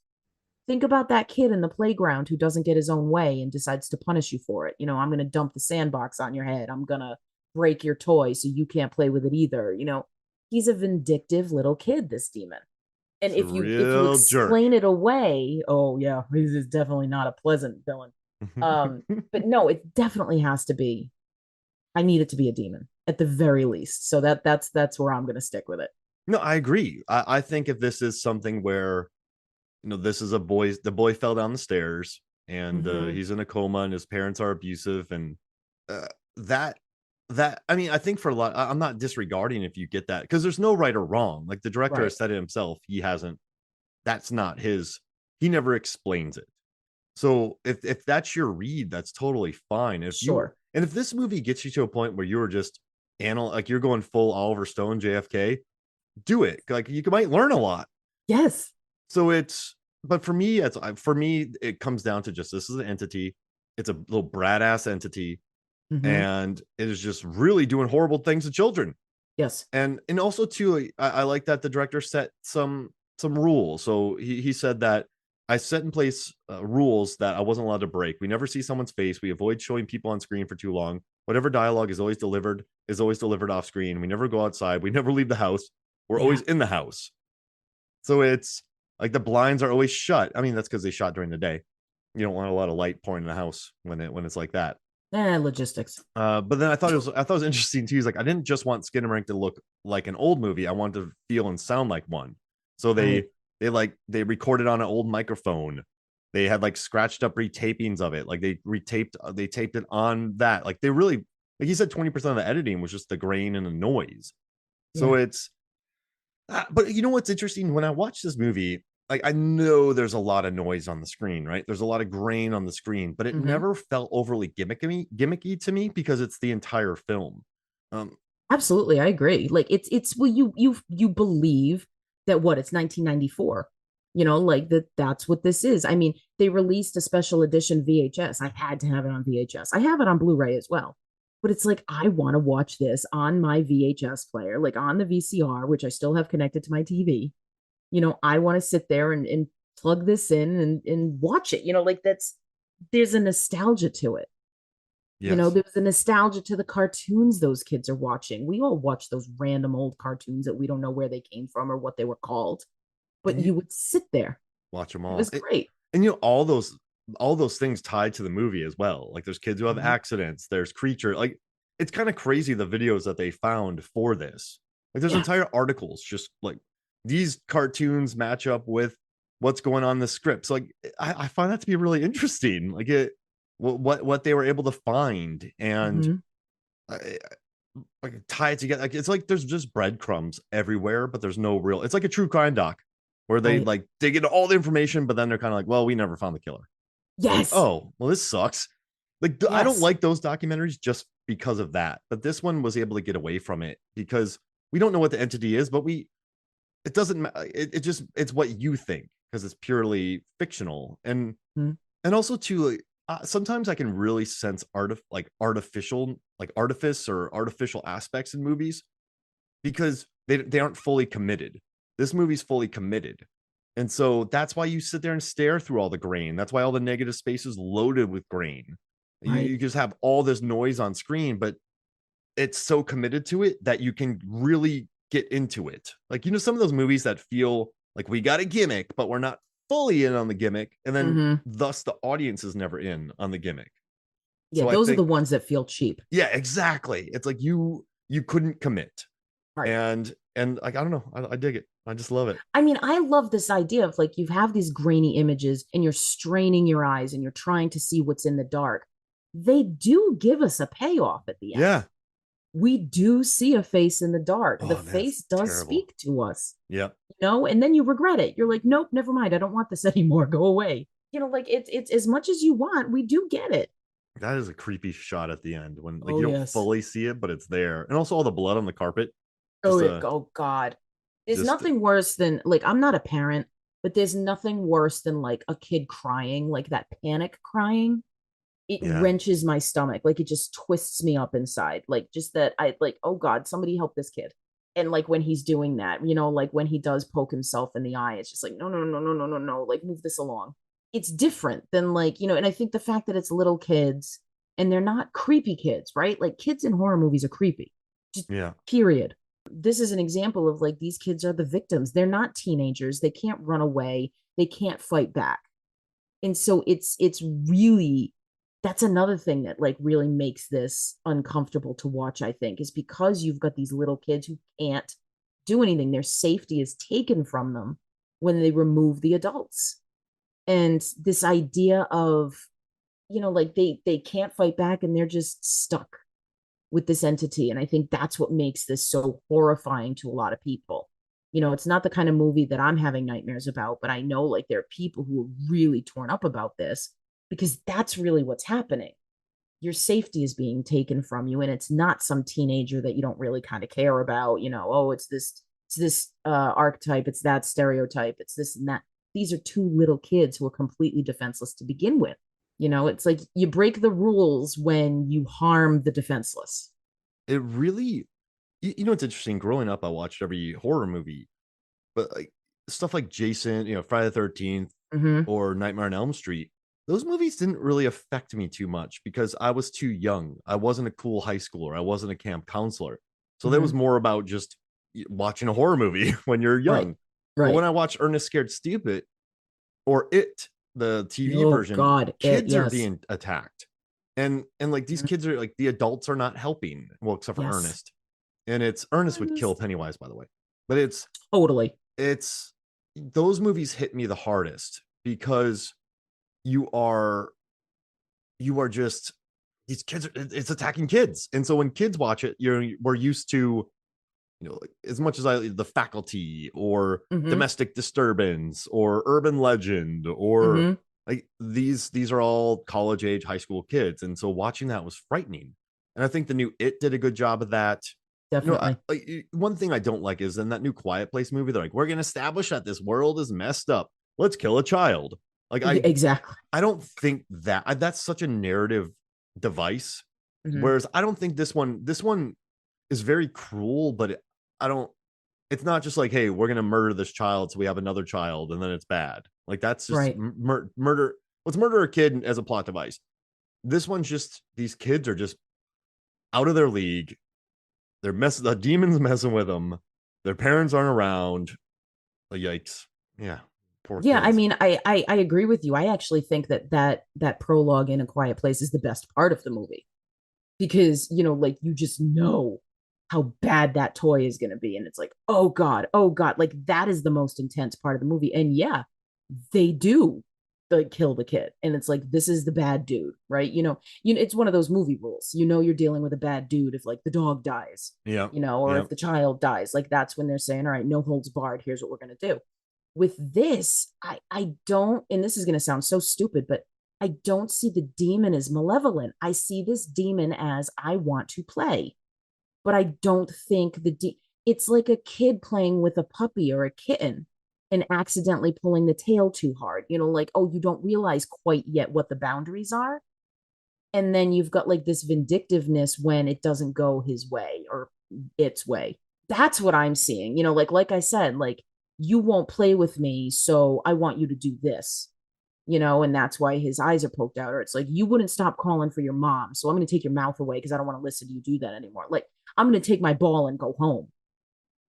Think about that kid in the playground who doesn't get his own way and decides to punish you for it. I'm going to dump the sandbox on your head. I'm going to break your toy so you can't play with it either. He's a vindictive little kid, this demon. And It's a if you real jerk. explain it away, oh yeah, he's definitely not a pleasant villain. Um, but no, it definitely has to be. I need it to be a demon at the very least. So that's where I'm going to stick with it. No, I agree. I think if this is something where this is the boy fell down the stairs and Mm-hmm. he's in a coma and his parents are abusive and uh, that I mean I think for a lot I'm not disregarding if you get that because there's no right or wrong. Like the director Right. has said it himself, he hasn't that's not his he never explains it. So if that's your read, that's totally fine. If you Sure. and if this movie gets you to a point where you're just like you're going full Oliver Stone JFK, do it. Like you might learn a lot. Yes. So it's but for me it comes down to just this is an entity. It's a little brat ass entity Hmm. and it is just really doing horrible things to children. Yes. And also too, I like that the director set some rules. So he said that I set in place rules that I wasn't allowed to break. We never see someone's face. We avoid showing people on screen for too long. Whatever dialogue is always delivered off screen. We never go outside. We never leave the house. We're Yeah. always in the house. So it's like the blinds are always shut. I mean, that's because they shot during the day. You don't want a lot of light pouring in the house when it's like that. Logistics. But then I thought it was interesting too. He's like, I didn't just want Skinamarink to look like an old movie. I wanted to feel and sound like one. So Right. they recorded on an old microphone. They had like scratched up retapings of it. Like they taped it on that. Like they really, like he said, 20% of the editing was just the grain and the noise. So Yeah. it's but you know what's interesting? When I watch this movie, like I know there's a lot of noise on the screen, right? There's a lot of grain on the screen, but it Hmm. never felt overly gimmicky to me because it's the entire film. Um, Absolutely, I agree. Like it's well, you believe that what it's 1994. Like that's what this is. I mean, they released a special edition VHS. I had to have it on VHS. I have it on Blu-ray as well. But it's like I want to watch this on my VHS player, like on the VCR, which I still have connected to my TV. I want to sit there and plug this in and watch it. Like there's a nostalgia to it. yes, There's a nostalgia to the cartoons those kids are watching. We all watch those random old cartoons that we don't know where they came from or what they were called, but and you you would sit there. watch them It all, was great. and all those things tied to the movie as well. Like there's kids who have Mhm. accidents. There's creature. Like it's kind of crazy the videos that they found for this. Like there's Yeah. entire articles just like these cartoons match up with what's going on in the scripts. Like I find that to be really interesting. Like what they were able to find and Hmm. uh, like tie it together. Like it's like there's just breadcrumbs everywhere, but there's no real. It's like a true crime doc where they Right. like dig into all the information, but then they're kind of like, well, we never found the killer. Like, Yes. oh, well, this sucks. Like, I don't Yes. like those documentaries just because of that. But this one was able to get away from it because we don't know what the entity is, but it doesn't matter. It just, it's what you think because it's purely fictional. Mhm. And also, too, like, sometimes I can really sense artificial, like artifice or artificial aspects in movies because they aren't fully committed. This movie's fully committed. And so that's why you sit there and stare through all the grain. That's why all the negative space is loaded with grain. You Right. just have all this noise on screen, but it's so committed to it that you can really get into it. Like, some of those movies that feel like we got a gimmick, but we're not fully in on the gimmick. And then Hmm. thus the audience is never in on the gimmick. Yeah, So I those are the think, ones that feel cheap. yeah, exactly. It's like you couldn't commit. Right. And like, I don't know. I dig it. I just love it. I mean, I love this idea of like you have these grainy images and you're straining your eyes and you're trying to see what's in the dark. They do give us a payoff at the end. Yeah. We do see a face in the dark. The Oh man, it's face does terrible. speak to us, Yeah. and then you regret it. You're like, nope, never mind. I don't want this anymore. Go away. Like it's as much as you want. We do get it. That is a creepy shot at the end when like Oh you don't yes. fully see it, but it's there. And also all the blood on the carpet. Oh, Just oh God. There's just nothing worse than like I'm not a parent, but there's nothing worse than like a kid crying, like that panic crying. It yeah. wrenches my stomach. Like it just twists me up inside. Like just that I like, oh God, somebody help this kid. And like when he's doing that, like when he does poke himself in the eye, it's just like, no, no, no, no, no, no, no. Like move this along. It's different than like, and I think the fact that it's little kids and they're not creepy kids, right? Like kids in horror movies are creepy. Just Yeah. period. This is an example of like these kids are the victims. They're not teenagers. They can't run away. They can't fight back. And so it's really that's another thing that like really makes this uncomfortable to watch, I think, is because you've got these little kids who can't do anything. Their safety is taken from them when they remove the adults. And this idea of, like they can't fight back and they're just stuck with this entity. And I think that's what makes this so horrifying to a lot of people. It's not the kind of movie that I'm having nightmares about, but I know like there are people who are really torn up about this because that's really what's happening. Your safety is being taken from you, and it's not some teenager that you don't really kind of care about. Oh, it's this archetype, it's that stereotype, it's this and that. These are two little kids who are completely defenseless to begin with. It's like you break the rules when you harm the defenseless. It really, it's interesting. Growing up, I watched every horror movie, but like stuff like Jason, Friday the 13th Hmm. or Nightmare on Elm Street, those movies didn't really affect me too much because I was too young. I wasn't a cool high schooler. I wasn't a camp counselor. So that was Hmm. more about just watching a horror movie when you're Right. young. But when Right. I watch Ernest Scared Stupid or It, the TV Oh version, God. kids are Yes. being attacked. And like these Mhm. kids are like the adults are not helping. Well, except for Yes. Ernest. And it's Ernest would kill Honest. Pennywise, by the way. But Totally. it's those movies hit me the hardest because you are you are just these kids it's attacking kids. And so when kids watch it, we're used to, like as much as I the faculty or Hmm. domestic disturbance or urban legend or Hmm. like these are all college age high school kids. And so watching that was frightening. And I think the new It did a good job of that. Definitely. One thing I don't like is in that new Quiet Place movie, they're like, we're going to establish that this world is messed up. Let's kill a child. Like, Exactly. I don't think that's such a narrative device. Hmm. Whereas I don't think this one is very cruel, but I don't, it's not just like, hey, we're going to murder this child so we have another child and then it's bad. Like, that's just Right. murder. Let's murder a kid as a plot device. This one's just, these kids are just out of their league. The demons messing with them. Their parents aren't around. Like, yikes. Yeah. Poor Yeah, I kids. mean, I agree with you. I actually think that prologue in A Quiet Place is the best part of the movie because like you just know how bad that toy is going to be, and it's like, oh God, like that is the most intense part of the movie. And yeah, they do like kill the kid, and it's like this is the bad dude, right? It's one of those movie rules. You're dealing with a bad dude if like the dog dies, Yeah. or Yeah. if the child dies. Like that's when they're saying, all right, no holds barred. Here's what we're going to do. With this, I don't, and this is going to sound so stupid, but I don't see the demon as malevolent. I see this demon as I want to play, but I don't think it's like a kid playing with a puppy or a kitten and accidentally pulling the tail too hard. Like, oh, you don't realize quite yet what the boundaries are. And then you've got like this vindictiveness when it doesn't go his way or its way. That's what I'm seeing. Like I said, like you won't play with me, so I want you to do this. And that's why his eyes are poked out. Or it's like you wouldn't stop calling for your mom, so I'm going to take your mouth away because I don't want to listen to you do that anymore. Like I'm going to take my ball and go home.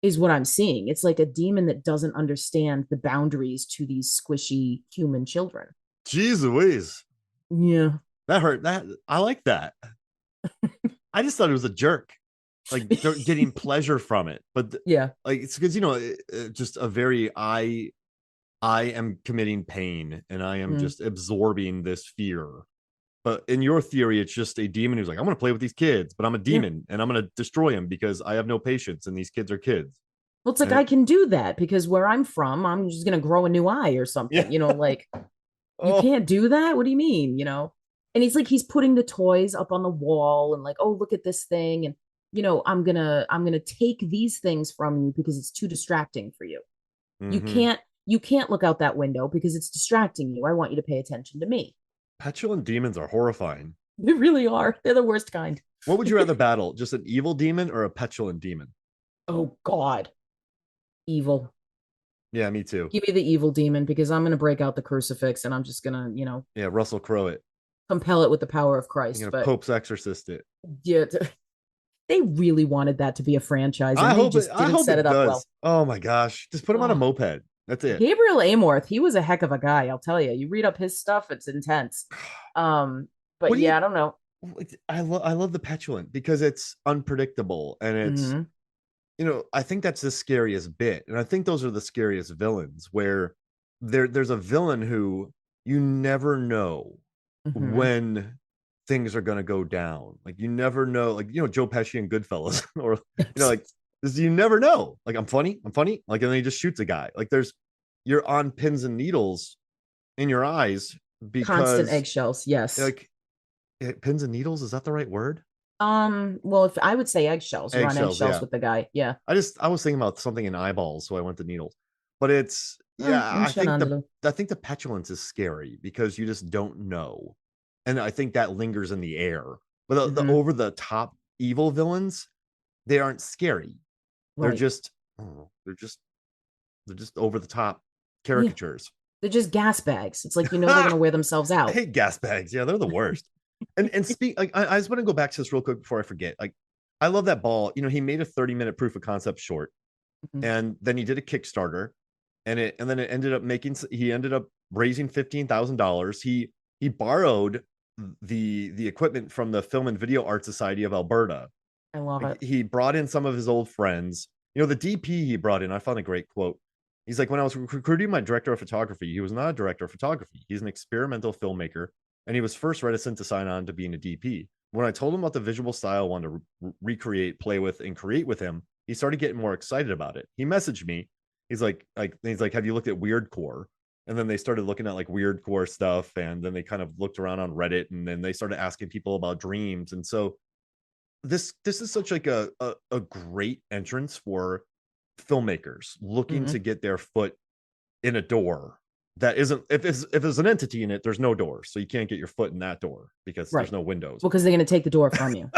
Is what I'm seeing. It's like a demon that doesn't understand the boundaries to these squishy human children. Jeez Louise. Yeah. That hurt. That I like that. I just thought it was a jerk, like getting pleasure from it. But Yeah. like it's because just a very I am committing pain and I am Mm. just absorbing this fear. But in your theory, it's just a demon who's like, I'm going to play with these kids, but I'm a Yeah. demon and I'm going to destroy them because I have no patience and these kids are kids. Well, it's like And I can do that because where I'm from, I'm just gonna grow a new eye or yeah. something. Like you Oh, can't do that. What do you mean? And he's putting the toys up on the wall and like, oh, look at this thing, and I'm gonna take these things from you because it's too distracting for you. You mm-hmm. can't you can't look out that window because it's distracting you. I want you to pay attention to me. Petulant demons are horrifying. They really are. They're the worst kind. What would you rather battle? Just an evil demon or a petulant demon? Oh God, evil. Yeah, me too. Give me the evil demon because I'm gonna break out the crucifix and I'm just gonna, Yeah, Russell Crowe it. compel it with the power of I'm Christ. gonna But Pope's Exorcist it. yeah, they really wanted that to be a franchise and I they hope it. just I didn't hope set it it up well. does. Oh my gosh, just put him on a Oh, moped. That's it. Gabriel Amorth, he was a heck of a guy, I'll tell you. You read up his stuff, it's intense. Um, but What do you? yeah, I don't know. I love the petulant because it's unpredictable and it's Hmm. I think that's the scariest bit, and I think those are the scariest villains where there's a villain who you never know Hmm. when things are going to go down. Like you never know, like Joe Pesci and Goodfellas, or like this. You never know. Like I'm funny. Like and then he just shoots a guy. Like you're on pins and needles in your eyes Constant because eggshells, yes. like pins and needles, is that the right word? Well, if I would say eggshells, you're on Eggshells, eggshells yeah. with the guy. Yeah. I was thinking about something in eyeballs, so I went to needles. But it's yeah, I think the Shenandoah. I think the petulance is scary because you just don't know. and I think that lingers in the air. But the Hmm. over the top evil villains, they aren't scary. They're Right. just, I don't know, they're just over the top Yeah. caricatures. They're just gas bags. It's like, they're going I to wear themselves out. hate gas bags. Yeah, they're the worst. And speak like I just want to go back to this real quick before I forget. Like, I love that ball. He made a 30-minute proof of concept short, Mhm. and then he did a Kickstarter, and then it ended up making he ended up raising $15,000. He borrowed the equipment from the Film and Video Art Society of Alberta. I love Like, it. he brought in some of his old friends. The DP he brought in, I found a great quote. He's like, when I was recruiting my director of photography, he was not a director of photography. He's an experimental filmmaker, and he was first reticent to sign on to being a DP. When I told him about the visual style I wanted to recreate, play with, and create with him, he started getting more excited about it. He messaged me. He's like, have you looked at Weirdcore? And then they started looking at like Weirdcore stuff, and then they kind of looked around on Reddit, and then they started asking people about dreams. And so this is such like a great entrance for filmmakers looking Hmm. to get their foot in a door that isn't, if there's an entity in it, there's no door, so you can't get your foot in that door because there's Right. no windows. Well, because they're going to take the door from you.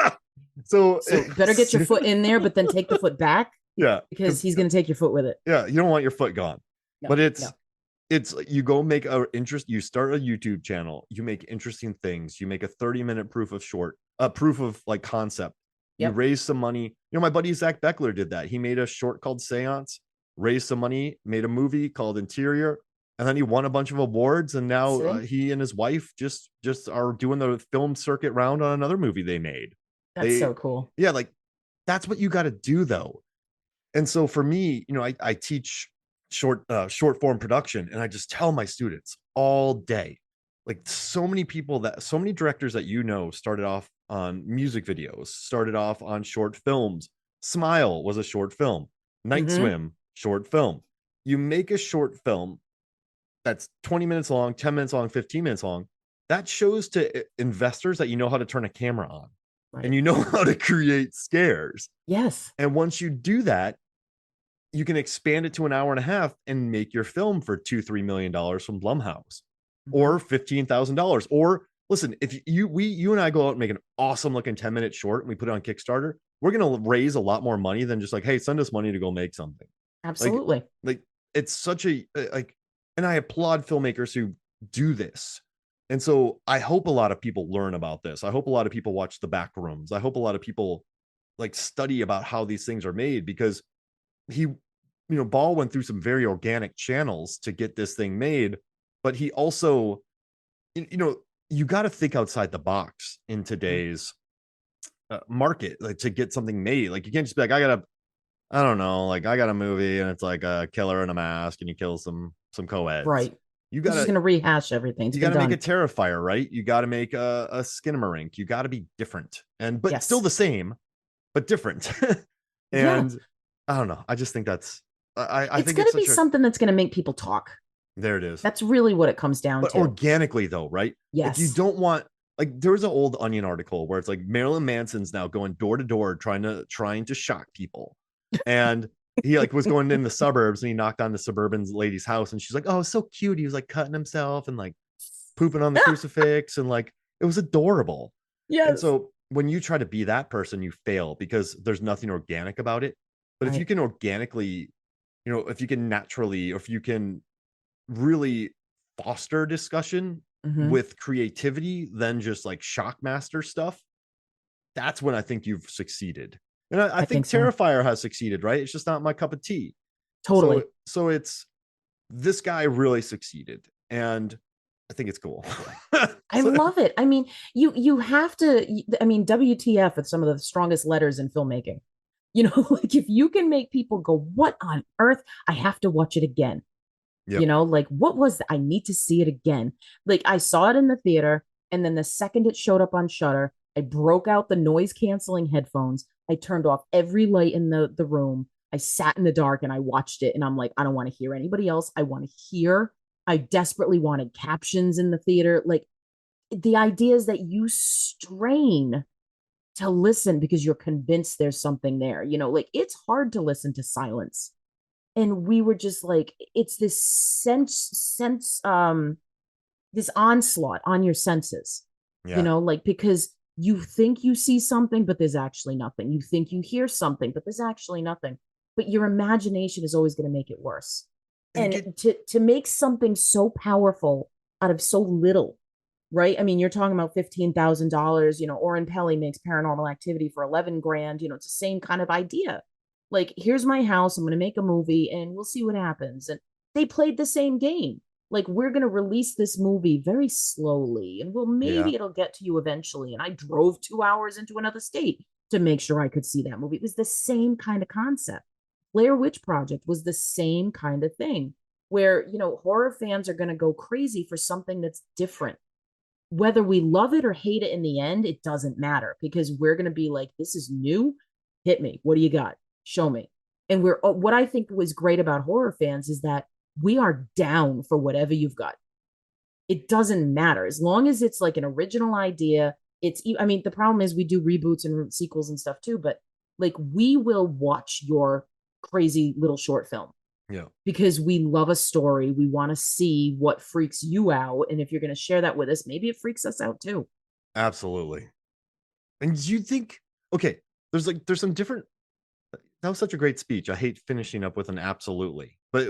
So So better get your foot in there, but then take the foot back yeah, because because he's going to take your foot with it. yeah, you don't want your foot gone. No, But no. it's you go make you start a YouTube channel, you make interesting things, you make a 30-minute proof of like concept, you Yep. raise some money. My buddy Zach Beckler did that. He made a short called Seance, raised some money, made a movie called Interior, and then he won a bunch of awards, and now See? he and his wife just are doing the film circuit round on another movie they made. That's They so cool. Yeah, like, that's what you got to do though. And so for me, I teach short form production, and I just tell my students all day, like, so many directors that started off on music videos, started off on short films. Smile was a short film. Night Hmm. Swim, short film. You make a short film that's 20 minutes long, 10 minutes long, 15 minutes long. That shows to investors that you know how to turn a camera on, and Right. you know how to create scares. Yes. And once you do that, you can expand it to an hour and a half and make your film for $2-3 million from Blumhouse, Hmm. or $15,000. Or listen, if you and I go out and make an awesome looking 10-minute short and we put it on Kickstarter, we're gonna raise a lot more money than just like, hey, send us money to go make something. Like, Absolutely. like it's such a like, and I applaud filmmakers who do this. And so I hope a lot of people learn about this. I hope a lot of people watch the back rooms. I hope a lot of people like study about how these things are made, because Ball went through some very organic channels to get this thing made, but he also, you know, you got to think outside the box in Mhm. today's market, like, to get something made. Like, you can't just be like, I don't know, like, I got a movie and it's like a killer in a mask and you kill some co-eds. Right. You He's just gotta going to rehash everything. It's you been gotta make a done. Terrifier, right? You gotta make a Skinamarink. You gotta be different, but still Yes. the same, but different. Yeah. And I don't know. I just think I It's think going it's to be such a something that's going to make people talk. there it is. That's really what it comes down But to. organically though, right? Like, you Yes. don't want, like, there was an old Onion article where it's like Marilyn Manson's now going door to door trying to shock people. And he like was going in the suburbs, and he knocked on the suburban lady's house, and she's like, "Oh, so cute." He was like cutting himself and like pooping on the crucifix, and like, it was adorable. And Yes. so when you try to be that person, you fail because there's nothing organic about it. But if you Right. can organically, if you can naturally, or if you can really foster discussion Hmm. with creativity than just like shockmaster stuff, that's when I think you've succeeded. And I I think think so. Terrifier has succeeded, right? It's just not my cup of tea. So Totally. so it's this guy really succeeded, and I think it's cool. I So, love it. I mean, you have to, I mean, WTF with some of the strongest letters in filmmaking. Like if you can make people go, what on earth? I have to watch it again. yep. Like what was that? I need to see it again. Like I saw it in the theater, and then the second it showed up on Shutter, I broke out the noise canceling headphones. I turned off every light in the room. I sat in the dark and I watched it, and I'm like, I don't want to hear anybody else. I want to hear. I desperately wanted captions in the theater. Like the idea is that you strain to listen because you're convinced there's something there. Like it's hard to listen to silence. And we were just like, it's this sense, this onslaught on your senses. Yeah. like because you think you see something, but there's actually nothing. You think you hear something, but there's actually nothing. But your imagination is always going to make it worse. And And get to make something so powerful out of so little, right? I mean, you're talking about $15,000. Oren Pelly makes Paranormal Activity for 11 grand. It's the same kind of idea. Like, here's my house. I'm going to make a movie, and we'll see what happens. And they played the same game. Like, we're going to release this movie very slowly, and well, yeah, maybe it'll get to you eventually. And I drove 2 hours into another state to make sure I could see that movie. It was the same kind of concept. Blair Witch Project was the same kind of thing where, horror fans are going to go crazy for something that's different. Whether we love it or hate it in the end, it doesn't matter because we're going to be like, this is new. Hit me. What do you got? Show me. And what I think was great about horror fans is that we are down for whatever you've got. It doesn't matter as long as it's like an original idea. I mean, the problem is we do reboots and sequels and stuff too, but like we will watch your crazy little short film yeah, because we love a story. We want to see what freaks you out. And if you're going to share that with us, maybe it freaks us out too. absolutely. And do you think, okay, there's some different, that was such a great speech. I hate finishing up with an absolutely, but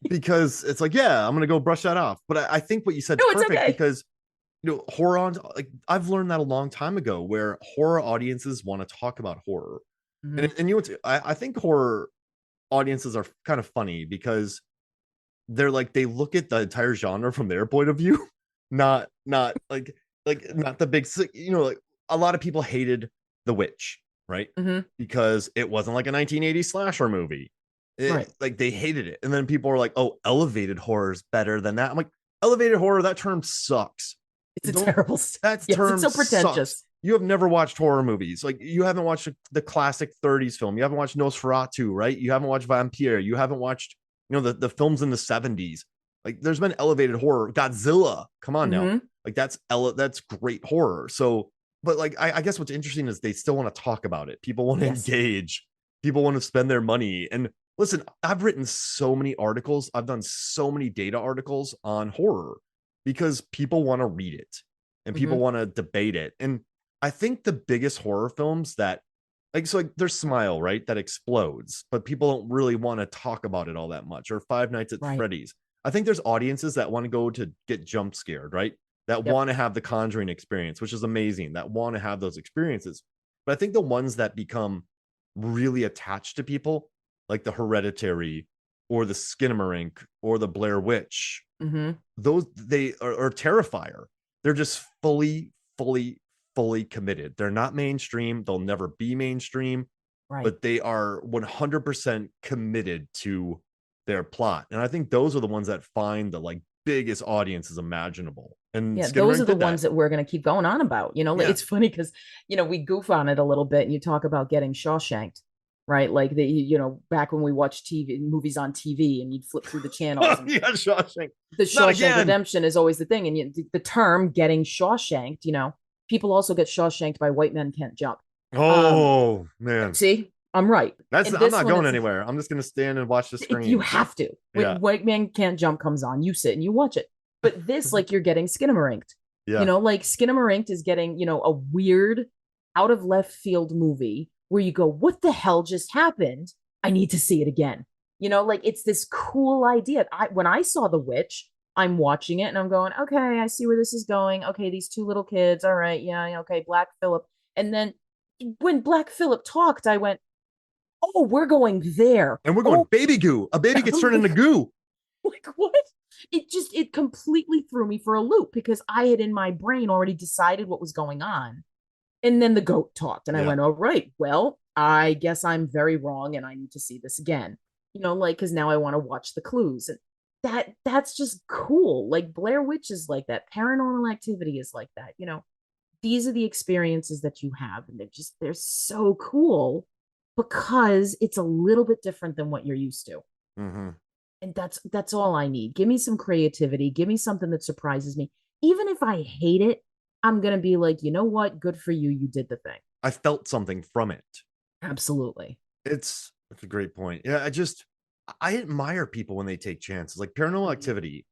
because it's like, yeah, I'm gonna go brush that off. But I think what you said No, is it's perfect okay. because horror on, like I've learned that a long time ago, where horror audiences want to talk about horror, Mm-hmm. and I think horror audiences are kind of funny because they're like they look at the entire genre from their point of view, not not the big like a lot of people hated The Witch, right? Mm-hmm. Because it wasn't like a 1980s slasher movie. Right. Like they hated it. And then people are like, oh, elevated horror is better than that. I'm like, elevated horror, that term sucks. It's a Don't terrible. that Yes, it's term so sucks. pretentious. You have never watched horror movies. Like you haven't watched the classic 30s film. You haven't watched Nosferatu, right? You haven't watched Vampire. You haven't watched, the films in the 70s. Like there's been elevated horror. Godzilla. Come on now. Mm-hmm. Like that's great horror. So, but like I guess what's interesting is they still want to talk about it. People want to Yes. engage. People want to spend their money. And listen, I've written so many articles. I've done so many data articles on horror because people want to read it and Mm-hmm. people want to debate it. And I think the biggest horror films that like there's Smile, right? That explodes, but people don't really want to talk about it all that much. Or Five Nights at Right. Freddy's. I think there's audiences that want to go to get jump scared, right? That Yep. want to have the Conjuring experience, which is amazing. That want to have those experiences. But I think the ones that become really attached to people, like the Hereditary or the Skinamarink or the Blair Witch, Mm-hmm. those they are Terrifier. They're just fully committed. They're not mainstream. They'll never be mainstream, Right. but they are 100% committed to their plot. And I think those are the ones that find the like biggest audiences imaginable. And Yeah, those are Skinamarink the did ones that. that we're going to keep going on about. Like, Yeah. it's funny because, we goof on it a little bit and you talk about getting Shawshanked, right? Like, back when we watched TV movies on TV and you'd flip through the channels and Yeah, Shawshank. the Not Shawshank again. Redemption is always the thing. And the term getting Shawshanked, people also get Shawshanked by White Men Can't Jump. Um, Oh man. See, I'm right. That's And I'm this not one, going it's anywhere. I'm just gonna stand and watch the you screen. have to. Yeah. When White Man Can't Jump comes on, you sit and you watch it. But this, like, you're getting Skinamarinked. Yeah. Like Skinamarinked is getting, a weird, out of left field movie where you go, what the hell just happened? I need to see it again. Like it's this cool idea. When I saw The Witch, I'm watching it and I'm going, okay, I see where this is going. Okay, these two little kids. All right, yeah, okay, Black Phillip. And then when Black Phillip talked, I went, oh, we're going there. And we're going Oh, baby goo. A baby gets I'm turned into like, goo. like what? It completely threw me for a loop because I had in my brain already decided what was going on. And then the goat talked, and I Yeah. went, all right, well, I guess I'm very wrong and I need to see this again. Like, because now I want to watch the clues. And that's just cool. Like Blair Witch is like that. Paranormal Activity is like that. These are the experiences that you have, and they're so cool because it's a little bit different than what you're used to. Mm-hmm. And that's all I need. Give me some creativity. Give me something that surprises me. Even if I hate it, I'm gonna be like, you know what? Good for you. You did the thing. I felt something from it. Absolutely. It's a great point. Yeah, I admire people when they take chances. Like Paranormal Mhm. Activity,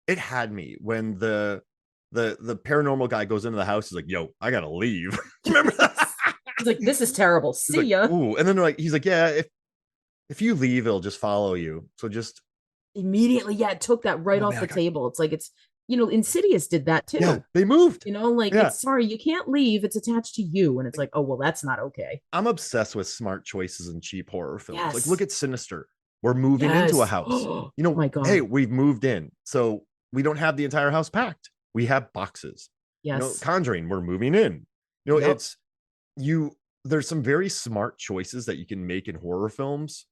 it had me when the paranormal guy goes into the house. He's like, "Yo, I gotta leave." Remember that? Yes. He's like, this is terrible. He's See like, ya. "Ooh," and then they're like, he's like, "Yeah, if you leave, it'll just follow you. So just Immediately, yeah, it took that right oh off man, the table. It's like it's Insidious did that yeah, too. they moved. Like Yeah, it's sorry, you can't leave. It's attached to you. And it's like, like, oh well, that's not okay. I'm obsessed with smart choices in cheap horror films. Like, look Yes. at Sinister. We're moving into a Yes. house. Oh You know, my hey, God. we've moved in, so we don't have the entire house packed. We have boxes. Yes. Conjuring, we're moving in. Yep. It's you. There's some very smart choices that you can make in horror films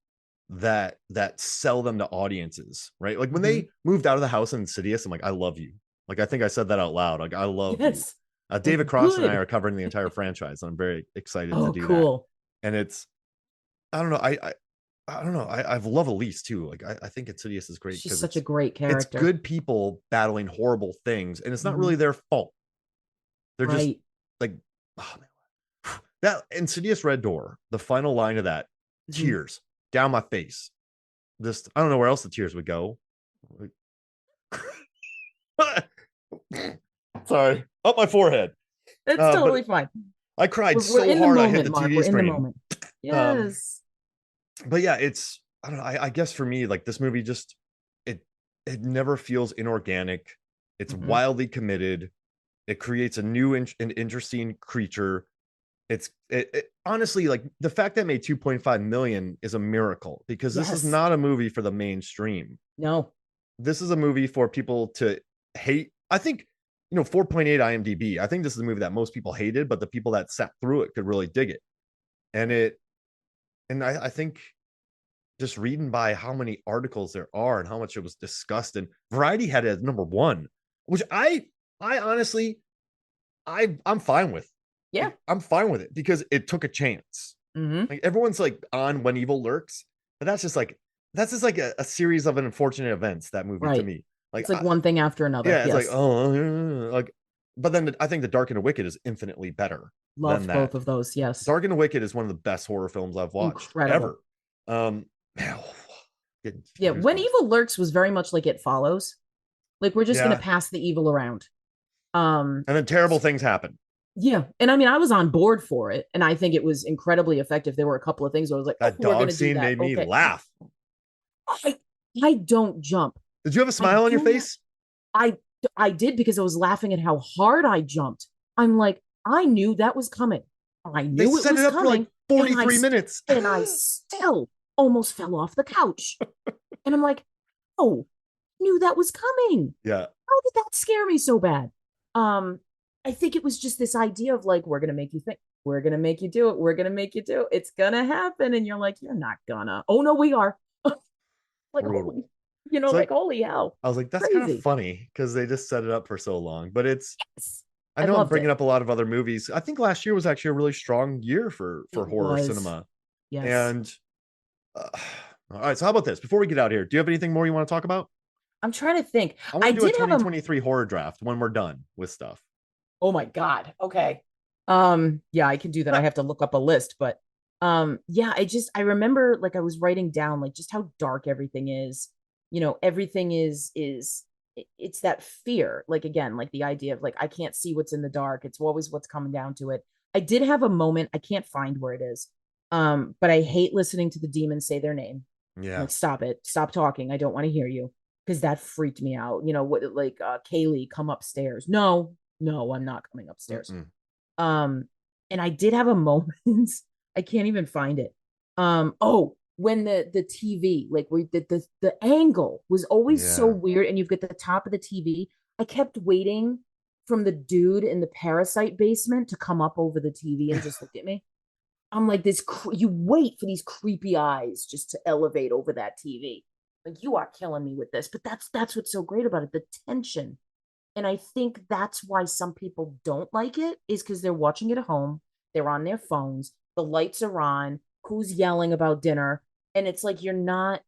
that sell them to audiences, right? Like when Hmm. they moved out of the house in Insidious, I'm like, I love you. Like I think I said that out loud. Like I love you. Yes. David Like Cross and I good. are covering the entire franchise, and I'm very excited to Oh, do that. cool. And it's I don't know. I don't know. I love Elise too. Like I think Insidious is great She's because such a great it's character. good people battling horrible things, and it's not Hmm. really their fault. They're just Right. like oh, man. That Insidious Red Door. The final line of that Hmm. tears down my face. Just I don't know where else the tears would go. Sorry, up my forehead. It's But totally fine. I cried We're so in the hard I hit moment, the Mark. TV We're in the screen. moment. Um, Yes. but yeah, it's I don't know. I guess for me, like this movie, just it it never feels inorganic. It's Hmm. wildly committed. It creates a new and interesting creature. Honestly like the fact that it made 2.5 million is a miracle because this is Yes. not a movie for the mainstream. No. This is a movie for people to hate. I think 4.8 IMDb. I think this is a movie that most people hated, but the people that sat through it could really dig it. And I think just reading by how many articles there are and how much it was discussed, and Variety had it as number one, which I honestly I'm fine with. Yeah. Like I'm fine with it because it took a chance. Hmm. Like everyone's like on When Evil Lurks, but that's just like a series of unfortunate events. That movie to Right. me, like It's like one thing after another. yeah, it's like Yes. oh, like, but then I think The Dark and the Wicked is infinitely better than Loved that. both of those. Yes. Dark and the Wicked is one of the best horror films I've watched Incredible. ever. Man, getting Yeah. When goosebumps. Evil Lurks was very much like It Follows. Like we're just gonna Yeah, pass the evil around. Um, and then terrible things happen. yeah. And I mean, I was on board for it, and I think it was incredibly effective. There were a couple of things where I was like, oh, That we're dog gonna do scene that. made me Okay. laugh. I I don't jump. Did you have a I smile on your do not face? I I did because I was laughing at how hard I jumped. I'm like, I knew that was coming. I They knew it set it was up for like coming, and 43 minutes. I still almost fell off the couch. And I'm like, oh, I knew that was coming. Yeah, How did that scare me so bad? Um, I think it was just this idea of like, we're gonna make you think, we're gonna make you do it, we're gonna make you do it, it's gonna happen, and you're like, you're not gonna. Oh no, we are. Like holy, brutal. So like like holy hell, I was like, that's kind of crazy. funny because they just set it up for so long. But Yes, I I know I'm loved bringing it. up a lot of other movies. I think last year was actually a really strong year for It horror was. cinema. Yes. And uh, all right, so how about this? Before we get out here, do you have anything more you want to talk about? I'm trying to think. I want I to do a did have a 2023 horror draft when we're done with stuff. oh my God. Okay. Yeah, I can do that. I have to look up a list, but yeah, I remember like I was writing down like just how dark everything is. Everything is it's that fear. Like again, like the idea of like I can't see what's in the dark. It's always what's coming down to it. I did have a moment, I can't find where it is. But I hate listening to the demons say their name. I'm Yeah. like, stop it. Stop talking. I don't want to hear you. Because that freaked me out. What like Kaylee, come upstairs. No, no, I'm not coming upstairs. Mm-mm. Um, and I did have a moment. I can't even find it. Oh, when the TV, like we did the angle was always so Yeah. weird, and you've got the top of the TV. I kept waiting from the dude in the parasite basement to come up over the TV and just look at me. I'm like this. You wait for these creepy eyes just to elevate over that TV. Like you are killing me with this, but that's what's so great about it. The tension, and I think that's why some people don't like it is because they're watching it at home. They're on their phones. The lights are on. Who's yelling about dinner? And it's like you're not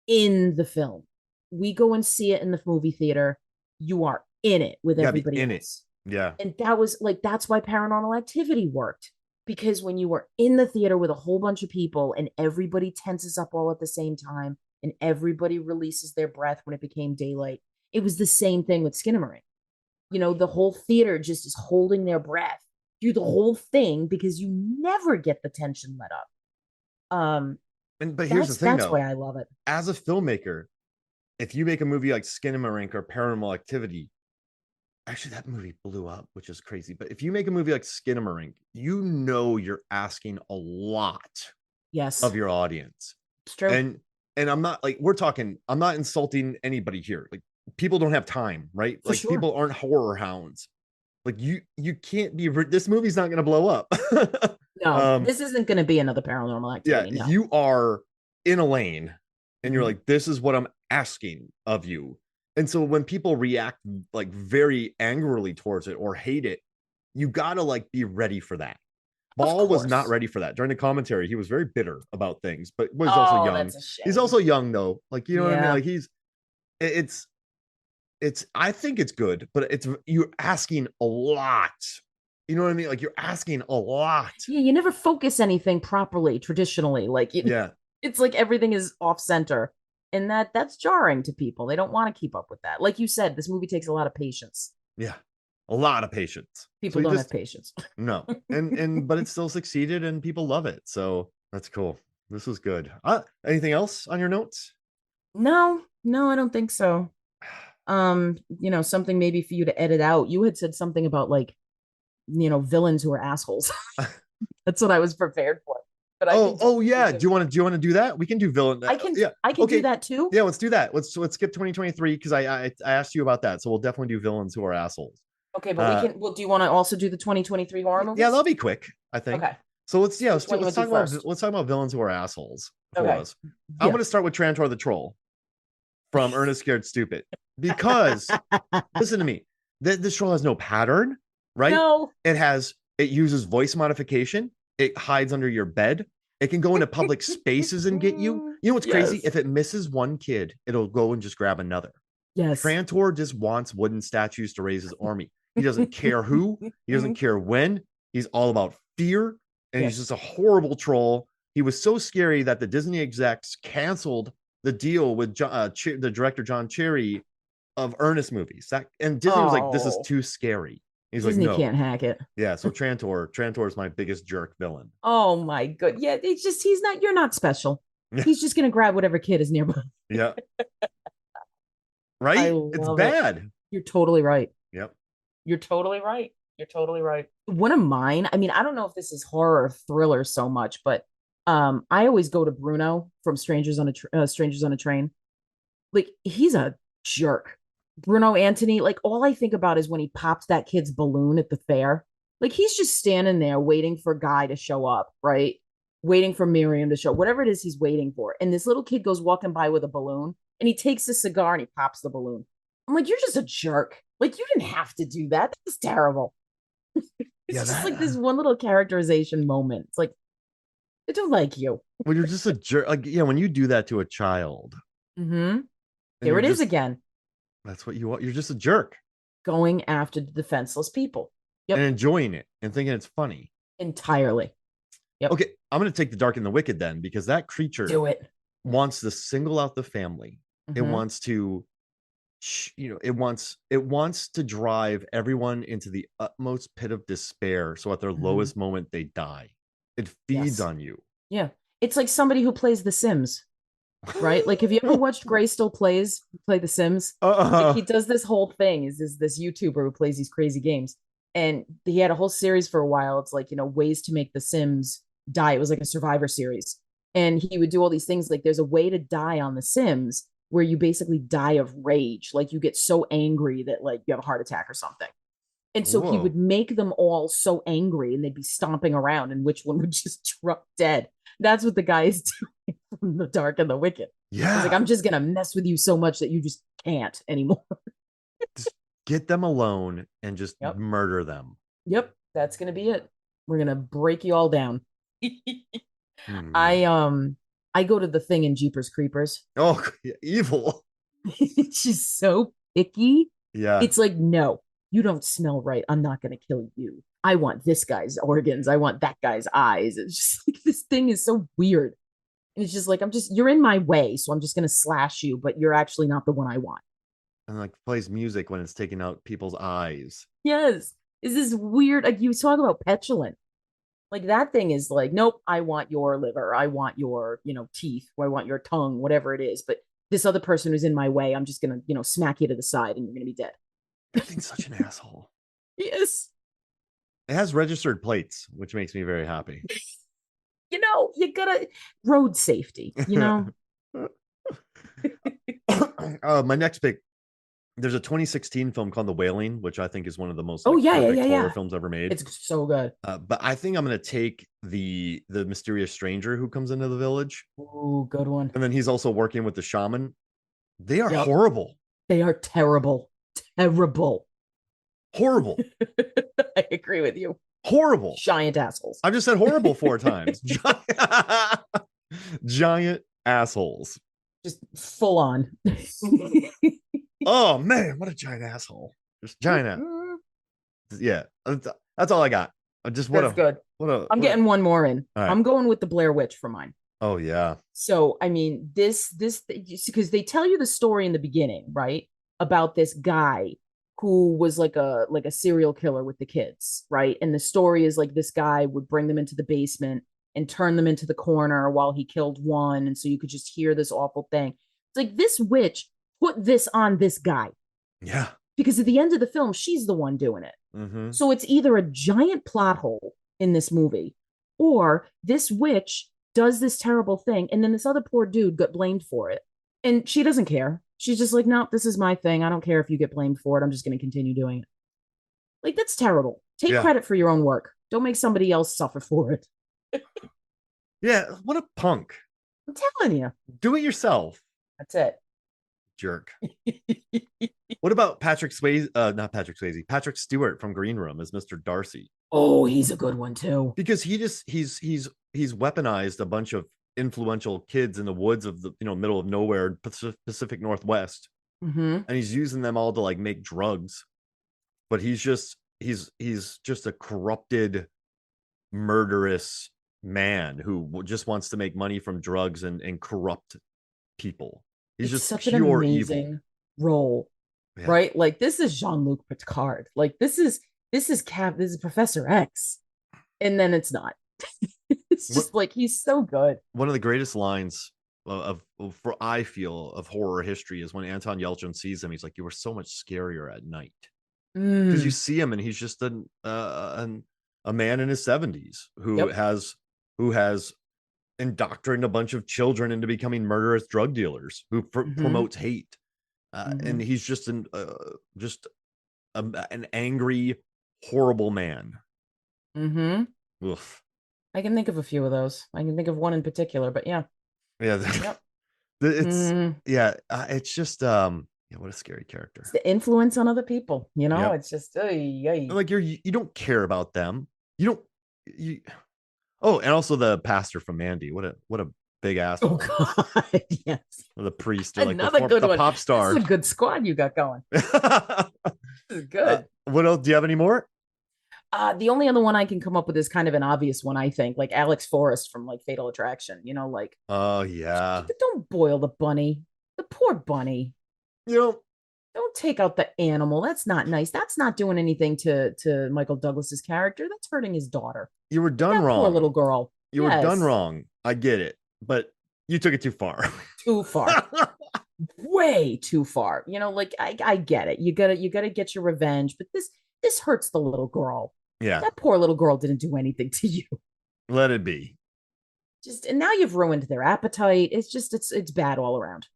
in the film. We go and see it in the movie theater. You are in it with You gotta be everybody in it. else. Yeah. And that was like, that's why Paranormal Activity worked. Because when you were in the theater with a whole bunch of people and everybody tenses up all at the same time and everybody releases their breath when it became daylight, it was the same thing with Skinamarink. the whole theater just is holding their breath through the whole thing because you never get the tension let up. Um, And but here's the thing that's why though, I love it. as a filmmaker, if you make a movie like Skinamarink or Paranormal Activity, actually that movie blew up, which is crazy. But if you make a movie like Skinamarink, you know you're asking a lot Yes, of your audience. it's true. And I'm not like we're talking, I'm not insulting anybody here. Like people don't have time, right? For Like sure. people aren't horror hounds. Like you can't be this movie's not gonna blow up. No, um this isn't going to be another paranormal yeah, activity. No. you are in a lane and you're Hmm. like, this is what I'm asking of you. And so when people react like very angrily towards it or hate it, you gotta like be ready for that. Of Ball was not course. ready for that. During the commentary, he was very bitter about things, but he's also Oh, young. that's a He's shame. also young though. Like, you know what I mean? Yeah. Like it's I think it's good, but it's you're asking a lot. You know what I mean? Like you're asking a lot. Yeah, you never focus anything properly traditionally. Like Yeah. it's like everything is off center. And that's jarring to people. They don't want to keep up with that. Like you said, this movie takes a lot of patience. Yeah. A lot of patience. So People you don't have just patience. no. And but it still succeeded and people love it. So that's cool. This was good. Anything else on your notes? No, no, I don't think so. Something maybe for you to edit out. You had said something about like, villains who are assholes. That's what I was prepared for. But I can Oh totally yeah. do. Do you want to do that? We can do villain. Yeah. I can do Okay. that too. Yeah, let's do that. Let's skip 2023 because I asked you about that. So we'll definitely do villains who are assholes. Okay, but we Uh can well, do you want to also do the 2023 horror yeah, movies? that'll be quick, I think. Okay. So let's yeah, Which one you want to do first? let's talk about villains who are assholes for Okay. us. I'm Yeah. gonna start with Trantor the Troll from Ernest Scared Stupid. Because listen to me, this troll has no pattern, right? No. It uses voice modification, it hides under your bed, it can go into public spaces and get you. You know what's crazy? Yes. If it misses one kid, it'll go and just grab another. Yes. Trantor just wants wooden statues to raise his army. He doesn't care who, he doesn't care when. He's all about fear, and he's Yes. just a horrible troll. He was so scary that the Disney execs canceled the deal with the director John Cherry of Ernest movies. And Disney was like, "This is Oh, too scary." He's like, Disney "No." can't hack it. Yeah, so Trantor is my biggest jerk villain. Oh my good. Yeah, it's just you're not special. Yeah, He's just gonna grab whatever kid is nearby. yeah, I right. It's love it. bad. You're totally right. Yep. You're totally right. You're totally right. One of mine, I mean, I don't know if this is horror or thriller so much, but I always go to Bruno from Strangers on a Train. Like he's a jerk. Bruno Antony, like all I think about is when he popped that kid's balloon at the fair. Like he's just standing there waiting for Guy to show up, right? Waiting for Miriam to show whatever it is he's waiting for. And this little kid goes walking by with a balloon and he takes a cigar and he pops the balloon. I'm like, you're just a jerk. Like you didn't have to do that. That was terrible. It's Yeah, just that like this one little characterization moment. It's like, I don't like you. when you're just a jerk, like yeah, when you do that to a child, Mm-hmm. and Here you're it is just again, that's what you want. You're just a jerk going after the defenseless people. and Yep. enjoying it and thinking it's funny. Entirely. Yep. Okay, I'm gonna take the dark and the wicked then because that creature Do it. wants to single out the family. It Mm-hmm. wants to it wants to drive everyone into the utmost pit of despair so at their Mm-hmm. lowest moment they die. It feeds Yes. on you. Yeah. It's like somebody who plays The Sims, right? Like, have you ever watched Gray Still play The Sims? Like, uh, he does this whole thing. Is this YouTuber who plays these crazy games, and he had a whole series for a while. It's like ways to make The Sims die. It was like a Survivor series, and he would do all these things. Like, there's a way to die on The Sims where you basically die of rage. Like, you get so angry that like you have a heart attack or something. And so he whoa. would make them all so angry and they'd be stomping around and which one would just drop dead. That's what the guy is doing from The Dark and the Wicked. He's like, Yeah. I'm just going to mess with you so much that you just can't anymore. Just get them alone and just Yep. murder them. Yep. That's going to be it. We're going to break you all down. Hmm. I go to the thing in Jeepers Creepers. Oh, evil. She's so picky. Yeah. It's like, no, you don't smell right. I'm not going to kill you. I want this guy's organs. I want that guy's eyes. It's just like this thing is so weird. And it's just like, you're in my way. So I'm just going to slash you, but you're actually not the one I want. and like plays music when it's taking out people's eyes. Yes. Is this weird? Like you talk about petulant. Like that thing is like, nope, I want your liver. I want your, teeth, or I want your tongue, whatever it is. But this other person who's in my way, I'm just gonna, smack you to the side and you're gonna be dead. That thing's such an asshole. Yes. It has registered plates, which makes me very happy. You gotta road safety. My next pick, there's a 2016 film called The Wailing, which I think is one of the most Oh like yeah, yeah, perfect yeah, horror yeah. films ever made. It's so good. But I think I'm gonna take the mysterious stranger who comes into the village, Ooh, good one. and then he's also working with the shaman. They are Yep. horrible, They are terrible. Terrible. horrible, I agree with you. horrible. Giant assholes. I've just said horrible 4 times. Giant assholes. Just full on. Oh man, what a giant asshole! Just giant. Yeah, that's all I got. That's good. I'm getting one more in. All right. I'm going with the Blair Witch for mine. Oh yeah. So I mean, this because they tell you the story in the beginning, right? About this guy who was like a serial killer with the kids, right? And the story is like this guy would bring them into the basement and turn them into the corner while he killed one, and so you could just hear this awful thing. It's like this witch put this on this guy. Yeah. Because at the end of the film, she's the one doing it. Mm-hmm. So it's either a giant plot hole in this movie, or this witch does this terrible thing, and then this other poor dude got blamed for it. And she doesn't care. She's just like, no, this is my thing. I don't care if you get blamed for it. I'm just going to continue doing it. Like, that's terrible. Take credit for your own work. Don't make somebody else suffer for it. Yeah, what a punk. I'm telling you. Do it yourself. That's it. Jerk. What about Patrick Swayze? Not Patrick Swayze. Patrick Stewart from Green Room as Mr. Darcy. Oh, he's a good one too. Because he's weaponized a bunch of influential kids in the woods of the middle of nowhere, Pacific Northwest, and he's using them all to like make drugs. But he's just a corrupted, murderous man who just wants to make money from drugs and corrupt people. He's just such pure an amazing evil role, right? Like this is Jean-Luc Picard. Like this is Professor X, and then it's not. It's just like he's so good. One of the greatest lines I feel of horror history is when Anton Yelchin sees him. He's like, "You were so much scarier at night," because you see him and he's just a man in his 70s who has indoctrinated a bunch of children into becoming murderous drug dealers who promotes hate, and he's just an angry, horrible man. Oof. I can think of a few of those. I can think of one in particular, but yeah. It's it's just what a scary character. It's the influence on other people, it's just like you don't care about them. Oh, and also the pastor from Mandy. What a big ass. Oh God, yes. Or the priest, or like another good one. Pop star. This is a good squad you got going. This is good. What else? Do you have any more? The only other one I can come up with is kind of an obvious one, I think, like Alex Forrest from like Fatal Attraction. Like, oh yeah, don't boil the bunny, the poor bunny. Don't take out the animal. That's not nice. That's not doing anything to Michael Douglas's character. That's hurting his daughter. You were done wrong. Poor little girl. You were done wrong. I get it, but you took it too far. Too far. Way too far. Like I get it. You gotta get your revenge, but this hurts the little girl. Yeah. That poor little girl didn't do anything to you. Let it be. And now you've ruined their appetite. It's bad all around.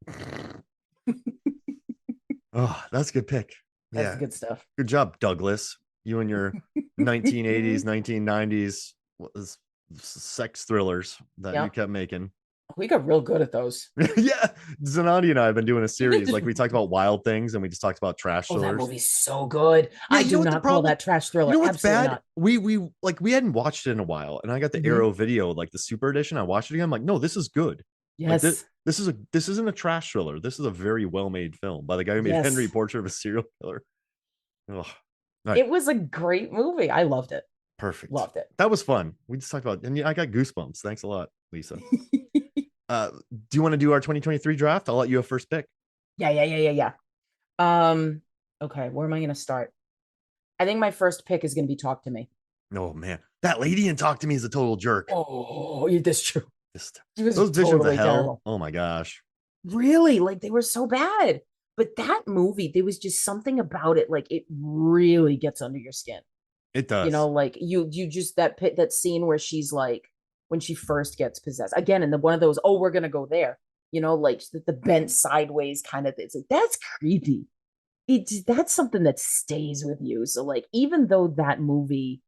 Oh, that's a good pick. That's good stuff. Good job, Douglas. You and your 1980s, 1990s sex thrillers that you kept making. We got real good at those. Yeah. Zanati and I have been doing a series. Like we talked about Wild Things and we just talked about trash thrillers. That movie's so good. Yeah, I do not call that trash thriller. You know what's Absolutely bad? Not. We hadn't watched it in a while, and I got the Arrow video, like the Super Edition. I watched it again. I'm like, no, this is good. Yes. Like this isn't a trash thriller. This is a very well made film by the guy who made Henry Portrait of a Serial Killer. Ugh. Right. It was a great movie. I loved it. Perfect. Loved it. That was fun. We just talked about, and I got goosebumps. Thanks a lot, Lisa. Do you want to do our 2023 draft? I'll let you have first pick. Yeah. Um, okay, where am I gonna start? I think my first pick is gonna be Talk to Me. Oh man, that lady in Talk to Me is a total jerk. Oh, yeah, that's true. Just She was those visions of totally hell. terrible. Oh my gosh, Really, like they were so bad. But that movie, there was just something about it, like it really gets under your skin. it You know, does. like you just that scene where she's like when she first gets possessed again, and the one of those, oh, we're gonna go there. You know, like the bent sideways kind of. It's like that's creepy. That's something that stays with you. So like even though that movie,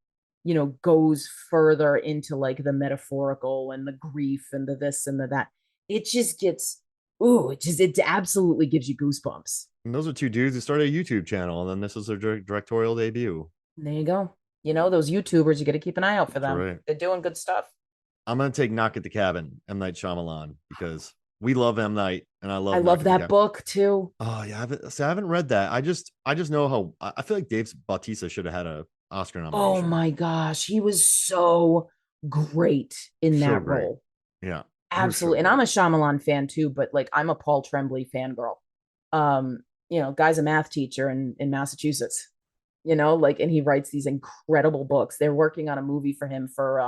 goes further into like the metaphorical and the grief and the this and the that, it just gets it absolutely gives you goosebumps. And those are two dudes who started a YouTube channel, and then this is their directorial debut. And there you go. Those YouTubers, you got to keep an eye out for That's them. right. They're doing good stuff. I'm gonna take Knock at the Cabin, M Night Shyamalan, because we love M Night, and I I love Knock love at the that Cabin. book too. Oh yeah, I haven't read that. I just know how I feel like Dave Bautista should have had a Oscar Oh nomination. my gosh, he was so great in So that great. role. Yeah, he was so Absolutely. And I'm great. a Shyamalan fan too, but like I'm a Paul Tremblay fangirl. Guy's a math teacher in Massachusetts, like, and he writes these incredible books. They're working on a movie for him for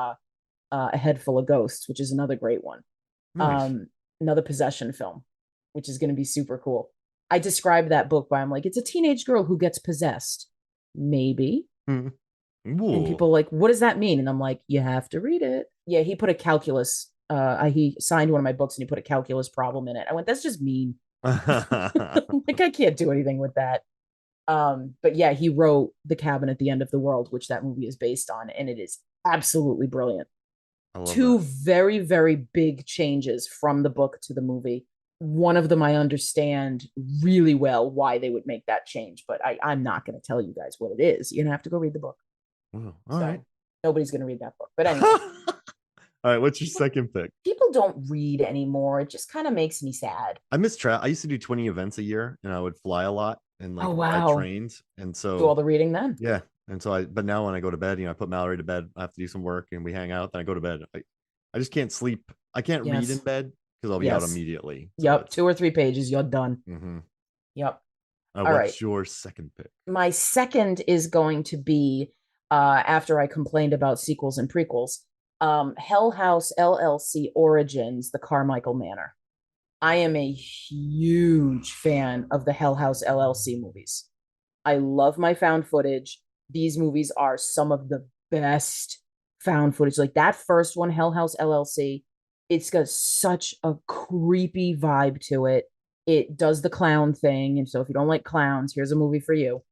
A Head Full of Ghosts, which is another great one. Nice. Um, Another possession film, which is going to be super cool. I described that book by I'm like, it's a teenage girl who gets possessed. Maybe. Hmm. And Ooh. people are like, what does that mean? And I'm like, you have to read it. Yeah, he put a calculus. He signed one of my books and he put a calculus problem in it. I went, that's just mean. Like I can't do anything with that. But yeah, he wrote The Cabin at the End of the World, which that movie is based on, and it is absolutely brilliant. I love Two that. very, very big changes from the book to the movie. One of them I understand really well why they would make that change, but I'm not going to tell you guys what it is. You're going to have to go read the book. Wow. All right. So nobody's going to read that book. But anyway, All right. What's your people second pick? people don't read anymore. It just kind of makes me sad. I miss travel. I used to do 20 events a year, and I would fly a lot and Oh like ride wow. trains. And Do all so the reading then. yeah. And so but now when I go to bed, I put Mallory to bed. I have to do some work and we hang out. Then I go to bed. I just can't sleep. I can't read in Yes. bed because I'll be out Yes. immediately. So Yep. it's 2 or 3 pages, you're done. mm-hmm. Yep. All right. What's your second pick? My second is going to be after I complained about sequels and prequels, Hell House LLC Origins, The Carmichael Manor. I am a huge fan of the Hell House LLC movies. I love my found footage. These movies are some of the best found footage. Like that first one, Hell House LLC, it's got such a creepy vibe to it. It does the clown thing. And so if you don't like clowns, here's a movie for you.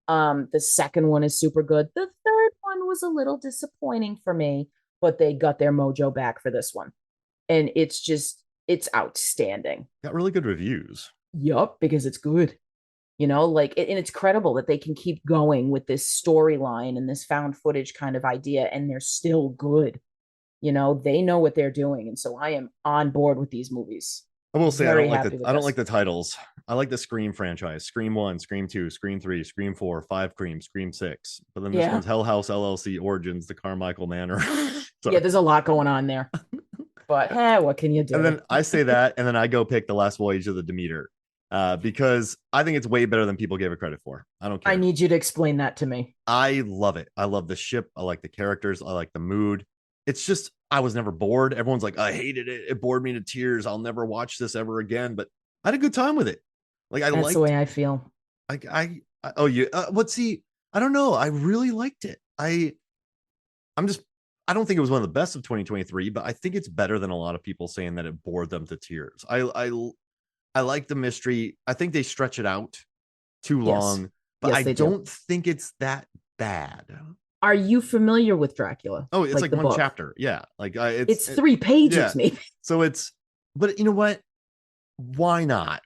The second one is super good. The third one was a little disappointing for me, but they got their mojo back for this one. And it's outstanding. Got really good reviews. Yup, because it's good. Like and it's credible that they can keep going with this storyline and this found footage kind of idea and they're still good. They know what they're doing, and so I am on board with these movies. I will say Very happy with I don't like this. the titles. I like the Scream franchise. Scream 1, Scream 2, Scream 3, Scream 4, 5 Scream, Scream 6. But then this Yeah. one's Hell House LLC Origins, the Carmichael Manor. Yeah, Sorry. there's a lot going on there, but what can you And do? then I say that, and then I go pick The Last Voyage of the Demeter because I think it's way better than people gave it credit for. I don't I care. need you to explain that to me. I love it. I love the ship. I like the characters. I like the mood. It's just, I was never bored. Everyone's like, I hated it. It bored me to tears. I'll never watch this ever again. But I had a good time with it. Like, I That's the liked, way I feel. oh, you, what, see, I don't know. I really liked it. I'm just, I don't think it was one of the best of 2023, but I think it's better than a lot of people saying that it bored them to tears. I like the mystery. I think they stretch it out too Yes. long, but Yes, I they do. don't think it's that bad. Are you familiar with Dracula? Oh, it's Like like the one book? chapter. Yeah. Like It's 3 pages, yeah. maybe. So but you know what? Why not?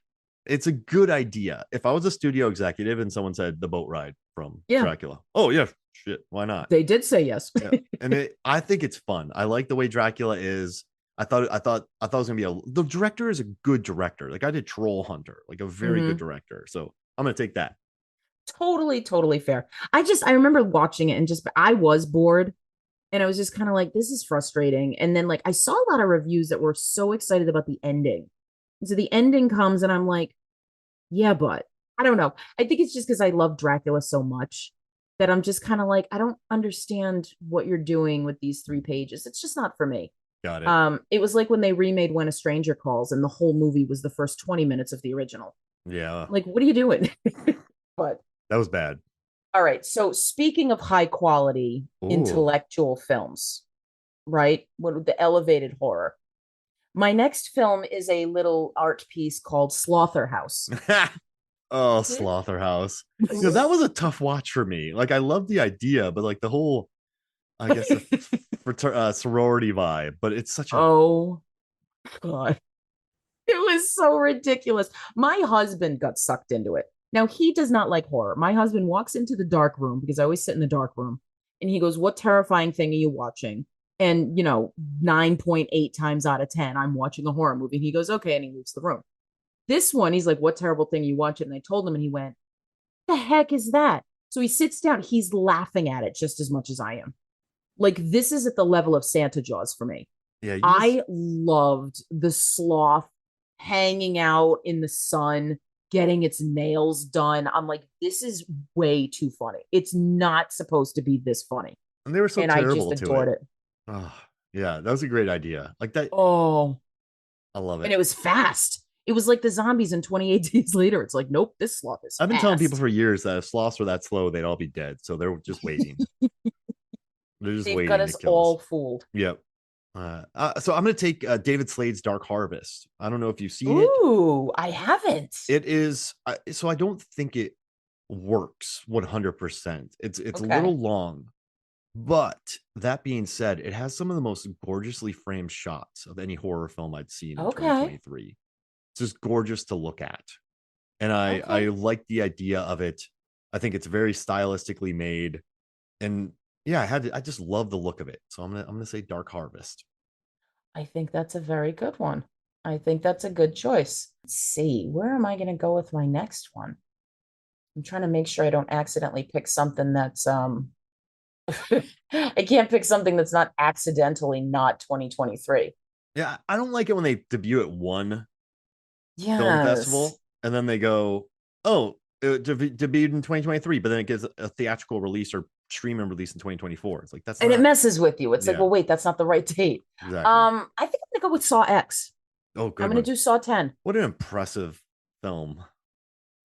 It's a good idea. If I was a studio executive and someone said the boat ride from Yeah, Dracula, oh yeah, shit, why not? they did say yes. Yeah. And I think it's fun. I like the way Dracula is. I thought it was gonna be the director is a good director. Like I did Troll Hunter, like a very good Hmm. director. So I'm gonna take that. Totally, totally fair. I remember watching it and just I was bored and I was just kind of like, this is frustrating. And then like I saw a lot of reviews that were so excited about the ending. So the ending comes and I'm like, yeah, but I don't know. I think it's just because I love Dracula so much that I'm just kind of like, I don't understand what you're doing with these 3 pages. It's just not for me. Got it. It was like when they remade When a Stranger Calls, and the whole movie was the first 20 minutes of the original. Yeah, Like, what are you doing? But that was bad. all right. So speaking of high quality Ooh. intellectual films, right? What the elevated horror. My next film is a little art piece called Slaughterhouse. Oh, Slaughterhouse. That was a tough watch for me. Like, I love the idea, but like the whole, I guess, the sorority vibe. But it's such a Oh God. It was so ridiculous. My husband got sucked into it. Now, he does not like horror. My husband walks into the dark room because I always sit in the dark room and he goes, "What terrifying thing are you watching?" And, 9.8 times out of 10, I'm watching a horror movie. And he goes, "Okay." And he leaves the room. This one, he's like, "What terrible thing are you watching?" And I told him, and he went, "The heck is that?" So he sits down. He's laughing at it just as much as I am. Like, this is at the level of Santa Jaws for me. yeah. You just I loved the sloth hanging out in the sun, getting its nails done. I'm like, this is way too funny. It's not supposed to be this funny. and they were so And I just terrible to adored it. it. Oh, yeah, that was a great idea. Like that, Oh, I love and it. it was fast. It was like the zombies in 28 days later. It's like, nope, this sloth is I've been telling people fast. for years that if sloths were that slow, they'd all be dead. So they're just waiting. They're just They've got waiting to us kill us. all fooled. Yep. So I'm going to take David Slade's Dark Harvest. I don't know if you've seen it. Ooh, I haven't. It is so I don't think it works 100%. It's a Okay. little long, but that being said, it has some of the most gorgeously framed shots of any horror film I'd seen in Okay. 2023. It's just gorgeous to look at, and I Okay. like the idea of it. I think it's very stylistically made, and yeah, I just love the look of it. So I'm gonna say Dark Harvest. I think that's a very good one. I think that's a good choice. Let's see, where am I going to go with my next one? I'm trying to make sure I don't accidentally pick something that's I can't pick something that's not accidentally not 2023. Yeah, I don't like it when they debut at one film Yes. festival and then they go, oh, it debuted in 2023, but then it gets a theatrical release or streaming release in 2024. It's like that's And it not. messes with you. It's like, Yeah, well, wait, that's not the right date. exactly. I think I'm gonna go with Saw X. Oh, I'm good gonna one. do Saw 10. What an impressive film.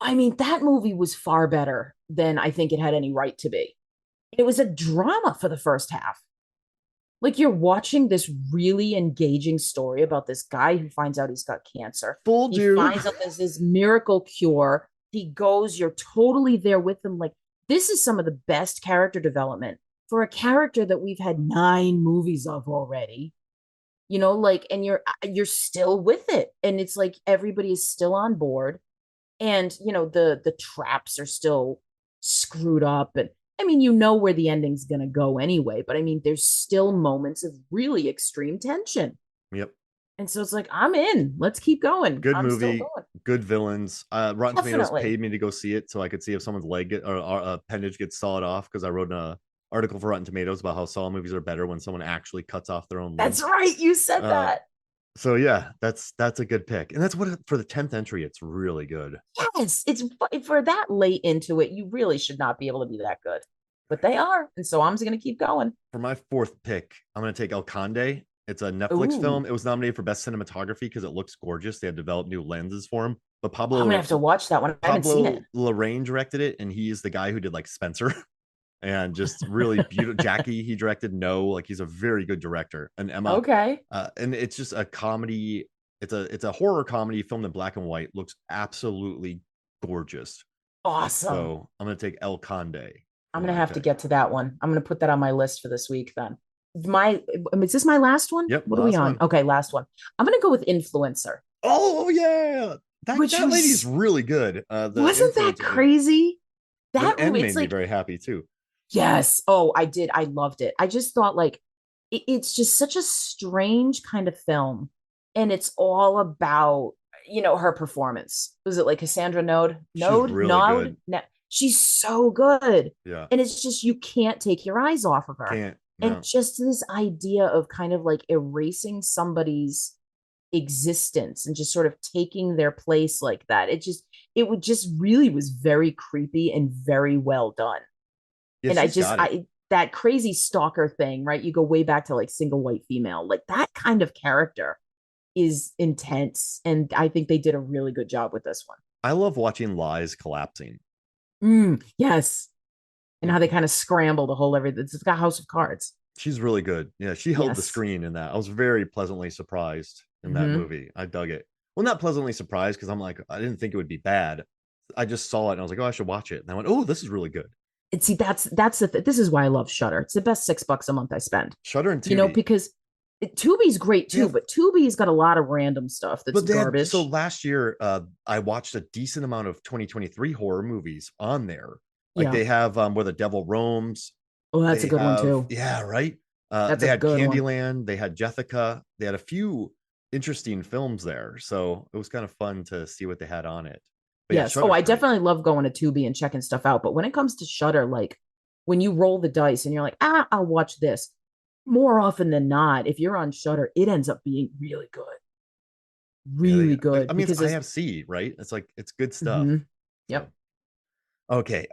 I mean, that movie was far better than I think it had any right to be. It was a drama for the first half. Like, you're watching this really engaging story about this guy who finds out he's got cancer. Fooled He you. finds out there's this miracle cure. He goes, you're totally there with him. Like, this is some of the best character development for a character that we've had 9 movies of already. Like, and you're still with it. And it's like everybody is still on board. And the traps are still screwed up, and I mean, where the ending's going to go anyway, but I mean, there's still moments of really extreme tension. Yep. And so it's like, I'm in. Let's keep going. Good I'm still movie. going. Good villains. Rotten Tomatoes Definitely. paid me to go see it so I could see if someone's or appendage gets sawed off because I wrote an article for Rotten Tomatoes about how Saw movies are better when someone actually cuts off their own That's limb. right. You said Uh, that. so yeah, that's a good pick, and that's what for the 10th entry. It's really good. Yes. It's for that late into it. You really should not be able to be that good, but they are. And so I'm just going to keep going. For my fourth pick, I'm going to take El Conde. It's a Netflix Ooh, film. It was nominated for best cinematography because it looks gorgeous. They have developed new lenses for him. But I'm going to have to watch that one. I haven't seen it. Pablo Larraín directed it, and he is the guy who did like Spencer and just really beautiful. Jackie, he directed No, like he's a very good director. And Emma, Okay. and it's just a comedy. It's a horror comedy filmed in black and white. Looks absolutely gorgeous. Awesome. So I'm gonna take El Conde for I'm gonna my have to pick. get to that one. I'm gonna put that on my list for this week then. Is this my last one? Yep, What are we last on? one. Okay, last one. I'm gonna go with Influencer, Oh yeah, that which that lady is was really good. The wasn't that influencer, yeah. crazy? The That end movie, made it's me like, very happy too. yes. Oh, I did. I loved it. I just thought like it's just such a strange kind of film. And it's all about, her performance. Was it like Cassandra Node? She's Node? really Node? good. No. She's so good. Yeah, And it's just you can't take your eyes off of her. can't And no. just this idea of kind of like erasing somebody's existence and just sort of taking their place like that. It just it would just really was very creepy and very well done. Yeah, And she's got it. I that crazy stalker thing, right? You go way back to like single white female, like that kind of character is intense, and I think they did a really good job with this one. I love watching lies collapsing. Yes, and how they kind of scramble the whole everything. It's got House of Cards. She's really good. Yeah, she held the Yes. screen in that. I was very pleasantly surprised in that Mm-hmm. movie. I dug it. Well, not pleasantly surprised because I'm like, I didn't think it would be bad. I just saw it and I was like, oh, I should watch it. And I went, oh, this is really good. And see, this is why I love Shutter. It's the best $6 a month I spend. Shutter and Tubi. Because Tubi's great They too, have, but Tubi's got a lot of random stuff that's but they had so garbage. last year, I watched a decent amount of 2023 horror movies on there. Like Yeah. they have Where the Devil Roams. Oh, that's a They good one have, too. yeah, right. That's They a had good one. Candyland. They had Jessica. They had a few interesting films there. So it was kind of fun to see what they had on it. But yeah, Yes. Oh, Shutter's I great. definitely love going to Tubi and checking stuff out. But when it comes to Shutter, like when you roll the dice and you're like, I'll watch this. More often than not, if you're on Shutter, it ends up being really good. Yeah, Really good. I mean, it's Because there's IFC, right? It's like it's good stuff. mhm. So Yep. okay.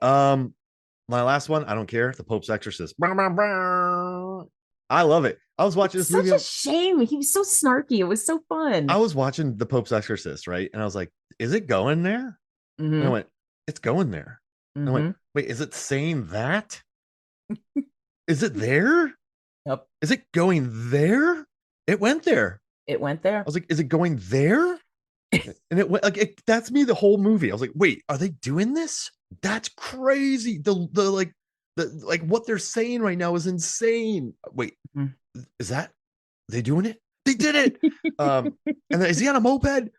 My last one, I don't care. The Pope's Exorcist. I love it. I was watching It's this movie. such a shame. He was so snarky. It was so I fun. was watching The Pope's Exorcist, right? And I was like, is it going there? And I Mm-hmm. went, it's going there. And I went, Mm-hmm. wait, is it saying that? Is it there? Yep. Is it going there? It went there. It went I there. was like, is it going there? And it went like that's me the whole movie. I was like, wait, are they doing this? That's crazy. The like what they're saying right now is insane. Wait, Mhm. is that they doing it? They did it. And then is he on a moped?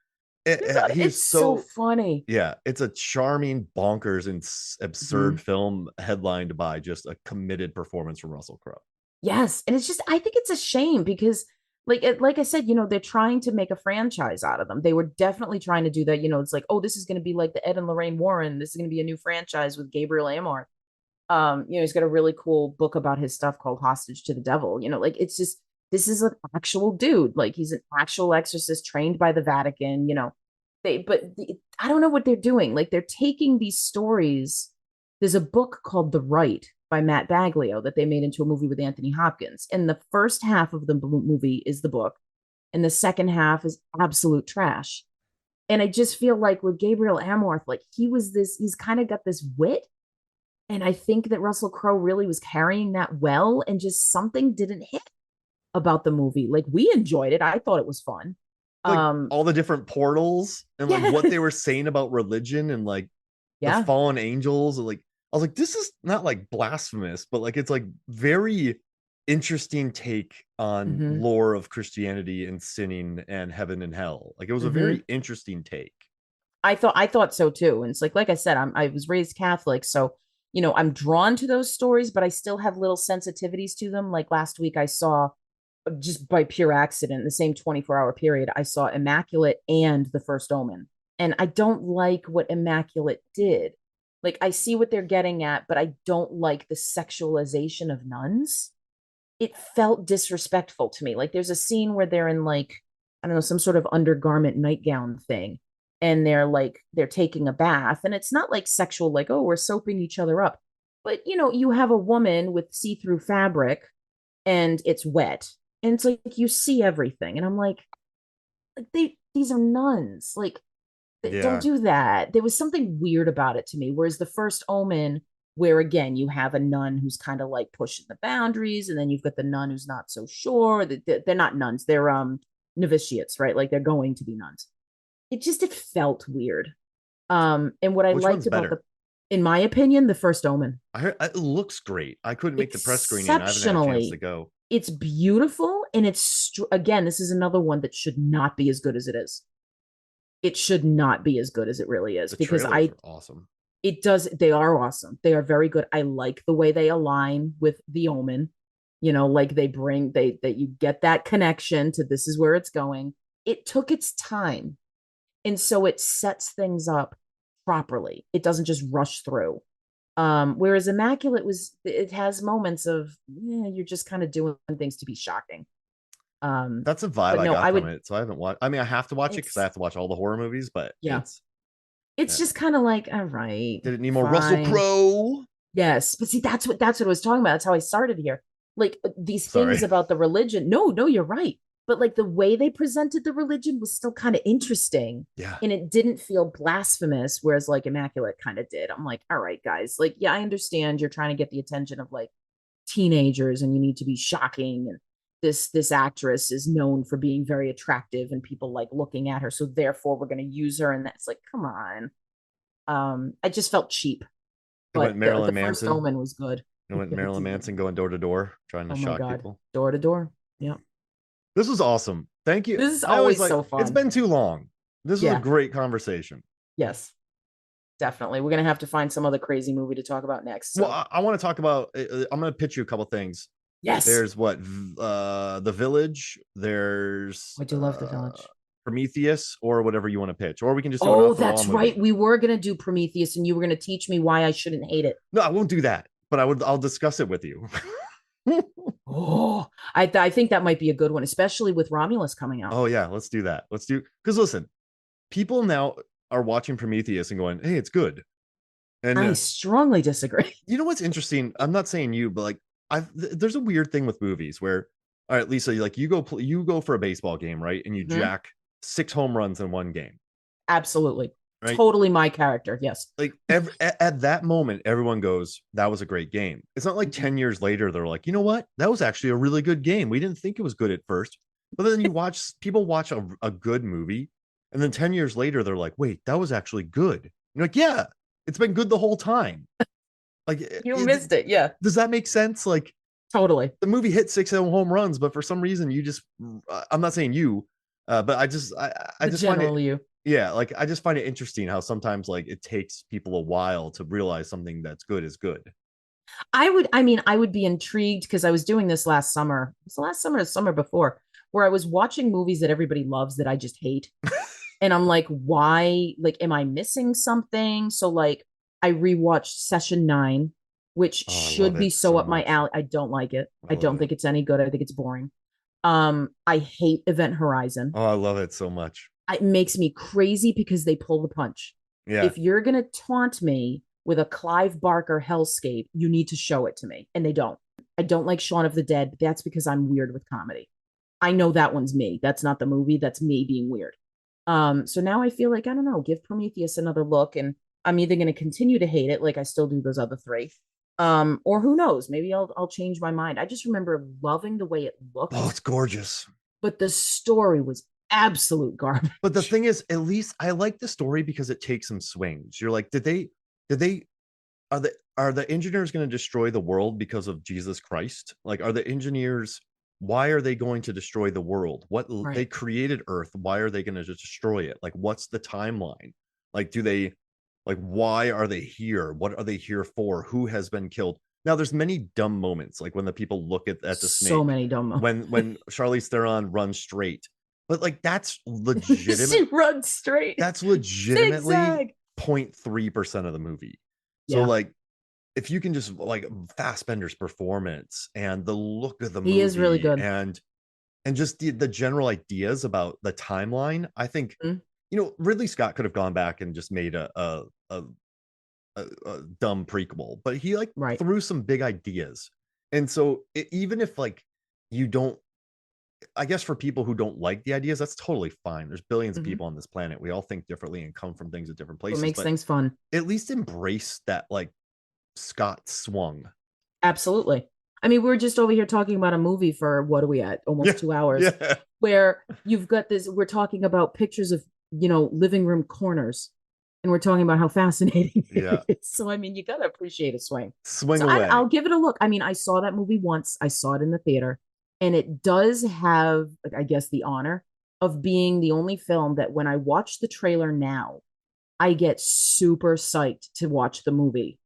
He is It's so so funny. yeah, it's a charming, bonkers, and Mhm. absurd film headlined by just a committed performance from Russell Crowe. Yes, and it's just I think it's a shame because like I said, they're trying to make a franchise out of them. They were definitely trying to do that. It's like, oh, this is going to be like the Ed and Lorraine Warren. This is going to be a new franchise with Gabriel Amor. He's got a really cool book about his stuff called Hostage to the Devil. Like it's just this is an actual dude. Like he's an actual exorcist trained by the Vatican. I don't know what they're doing. Like they're taking these stories. There's a book called The Rite by Matt Baglio that they made into a movie with Anthony Hopkins. And the first half of the movie is the book, and the second half is absolute trash. And I just feel like with Gabriel Amorth, like he's kind of got this wit, and I think that Russell Crowe really was carrying that well, and just something didn't hit about the movie. Like we enjoyed it. I thought it was fun. Like Um, all the different portals and like yeah, what they were saying about religion and like the yeah. fallen angels and like I was like, this is not like blasphemous, but like it's like very interesting take on Mm-hmm. lore of Christianity and sinning and heaven and hell. Like it was a Mm-hmm. very interesting take. I thought so too. And it's like I said, I was raised Catholic, so I'm drawn to those stories, but I still have little sensitivities to them. Like last week, I saw just by pure accident, the same 24-hour period, I saw Immaculate and The First Omen. And I don't like what Immaculate did. Like, I see what they're getting at, but I don't like the sexualization of nuns. It felt disrespectful to me. Like, there's a scene where they're in, like, I don't know, some sort of undergarment nightgown thing. And they're taking a bath. And it's not like sexual, like, oh, we're soaping each other up. But, you have a woman with see through fabric and it's wet. And it's like you see everything. And I'm like these are nuns. Like don't Yeah. do that. There was something weird about it to me. Whereas the first Omen, where again you have a nun who's kind of like pushing the boundaries, and then you've got the nun who's not so sure. They're not nuns. They're novitiates, right? Like they're going to be nuns. It felt weird. And what I Which one's liked about the better? in my opinion, the first Omen. I heard it looks great. I couldn't make the press screening. I haven't had a chance to Exceptionally, go. it's beautiful, and again, this is another one that should not be as good as it is. It should not be as good as it really is, The because trailers I are awesome. it does they are awesome. They are very good. I like the way they align with the Omen. Like they bring they that you get that connection to this is where it's going. It took its time, and so it sets things up properly. It doesn't just rush through. Whereas Immaculate it has moments of you're just kind of doing things to be shocking. Um, That's a vibe but I no, got I from would it. So I haven't watched. I mean, I have to watch it because I it's have to watch all the horror movies. But yeah. It's just kind of like, all right, Did it need more Russell fine. Crowe? Yes, but see, that's what I was talking about. That's how I started here. Like these Sorry. things about the religion. No, no, you're right. But like the way they presented the religion was still kind of interesting, Yeah. and it didn't feel blasphemous. Whereas like Immaculate kind of did. I'm like, all right, guys. Like, yeah, I understand you're trying to get the attention of like teenagers, and you need to be shocking. And this actress is known for being very attractive, and people like looking at her. So therefore, we're going to use her. And that's like, come on. I just felt cheap, It went but the Marilyn first Manson. Omen was good. It went Marilyn Manson going door to door, trying to Oh my shock god, people. door to door. Yeah, This was awesome. Thank you. this is I always always like so it's fun. been too long. This was a Yeah, great conversation. yes, definitely. We're gonna have to find some other crazy movie to talk about next. Well, So I want to talk about I'm going to pitch you a couple things. yes, There's what The Village, there's I do love The Village. Prometheus, or whatever you want to pitch, or we can just do an Oh, off the wall that's right. movie. We were gonna do Prometheus, and you were gonna teach me why I shouldn't hate it. No, I won't do that, but I'll discuss it with you. Oh, I think that might be a good one, especially with Romulus coming out. Oh yeah, let's do that. Let's do, because listen, people now are watching Prometheus and going, "Hey, it's good." And I strongly disagree. you know what's interesting? I'm not saying you, but like there's a weird thing with movies where, all right, Lisa, like you go for a baseball game, right? And you Mhm. jack 6 home runs in one game, Absolutely, right? totally my character. Yes. Like at that moment, everyone goes, "That was a great game." It's not like Mhm. 10 years later they're like, "You know what? That was actually a really good game. We didn't think it was good at first." But then people watch a good movie, and then 10 years later they're like, "Wait, that was actually good." You're like, "Yeah, it's been good the whole time." Like, You missed it. Yeah, does that make sense? Like, totally. the movie hit 6 home runs, but for some reason you just, I'm not saying you, but I The just find it, general you. yeah, like I just find it interesting how sometimes like it takes people a while to realize something that's good is good. I would be intrigued because I was doing this last summer. It was the last summer or the summer before, where I was watching movies that everybody loves that I just hate. And I'm like, why? Like, am I missing something? So, like, I rewatched Session 9, which Oh, I love should be it so so up my much. alley. I don't like it. I I love don't it. think it's any good. I think it's boring. I hate Event Horizon. Oh, I love it so much. It makes me crazy because they pull the punch. Yeah. If you're gonna taunt me with a Clive Barker hellscape, you need to show it to me. And they don't. I don't like Shaun of the Dead, but that's because I'm weird with comedy. I know that one's me. That's not the movie. That's me being weird. So now I feel like I don't know, give Prometheus another look, and I'm either gonna continue to hate it like I still do those other three. Or who knows, maybe I'll change my mind. I just remember loving the way it Oh, looked, it's gorgeous. but the story was absolute But the garbage. thing is, at least I like the story because it takes some swings. You're like, did they are the engineers going to destroy the world because of Jesus Christ? Like, are the engineers, why are they going to destroy the world? They Right. created Earth, why are they going to just destroy it? Like, what's the timeline? Like, do they, like, why are they here? What are they here for? Who has been killed? Now, there's many dumb moments, like when the people look at the So snake, many dumb moments. when Charlize Theron runs straight, but like She runs straight. that's legitimately Zigzag. 0.3% of the movie. So Yeah. like, if you can just like Fassbender's performance and the look of the He is really movie good. and just the general ideas about the timeline, I think, Mhm. Ridley Scott could have gone back and just made a dumb prequel, but he like Right. threw some big ideas. And so even if like you don't, I guess for people who don't like the ideas, that's totally fine. There's billions of Mhm. people on this planet. We all think differently and come from things at different What places, makes but things fun. at least embrace that like Scott swung. Absolutely. I mean, we're just over here talking about a movie for what are we at? Yeah. Almost 2 hours, Yeah. where you've got this, we're talking about pictures of, living room corners, and we're talking about how fascinating Yeah. it is. So, I mean, you got to appreciate a swing. Swing So, away. I'll give it a look. I mean, I saw that movie once, I saw it in the theater, and it does have, I guess, the honor of being the only film that when I watch the trailer now, I get super psyched to watch the movie.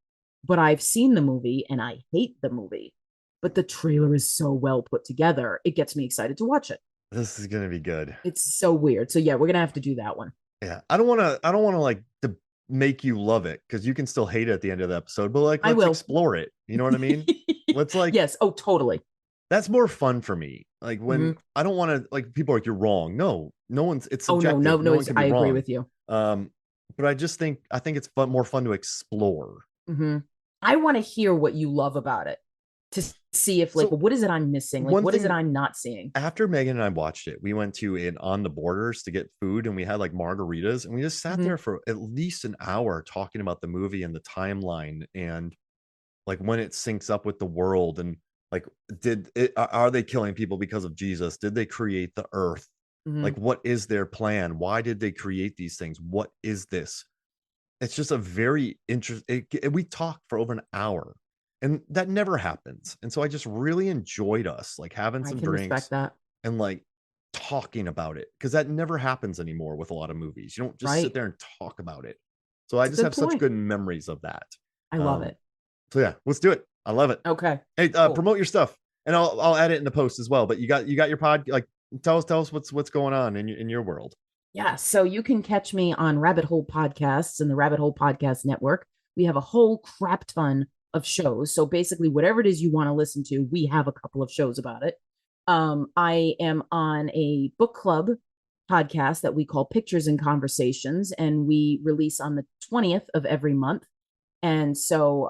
But I've seen the movie and I hate the movie. But the trailer is so well put together, it gets me excited to watch it. This is gonna be good. It's so weird. So yeah, we're gonna have to do that one. Yeah. I don't wanna like to make you love it because you can still hate it at the end of the episode, but like I let's will. explore it. You know what I mean? Let's like, Yes. Oh, totally. that's more fun for me. Like when Mhm. I don't want to, like, people are like, you're wrong. No, no one's, it's Oh no, no, subjective. No no. one can be I agree wrong. with you. Um, but I think it's more fun to explore. Mm-hmm. I want to hear what you love about it to see if, like, So well, what is it I'm missing? Like, one what is it thing, I'm not seeing? after Megan and I watched it, we went to an On the Borders to get food, and we had like margaritas, and we just sat Mm-hmm. there for at least an hour talking about the movie and the timeline, and like when it syncs up with the world, and like, are they killing people because of Jesus? Did they create the earth? Mm-hmm. Like, what is their plan? Why did they create these things? What is this? It's just a very interesting. We talked for over an hour, and that never happens. And so I just really enjoyed us like having I some can respect drinks that. and like talking about it, because that never happens anymore with a lot of movies. You don't just sit Right. there and talk about it. So I It's a just good have such point. good memories of that. I love Um, it. so yeah, let's do it. I love it. Okay. Hey, Cool. promote your stuff, and I'll add it in the post as well. But you got your pod, like, tell us what's going on in your world. Yeah. So you can catch me on Rabbit Hole Podcasts and the Rabbit Hole Podcast Network. We have a whole crap ton of shows. So basically, whatever it is you want to listen to, we have a couple of shows about it. I am on a book club podcast that we call Pictures and Conversations, and we release on the 20th of every month. And so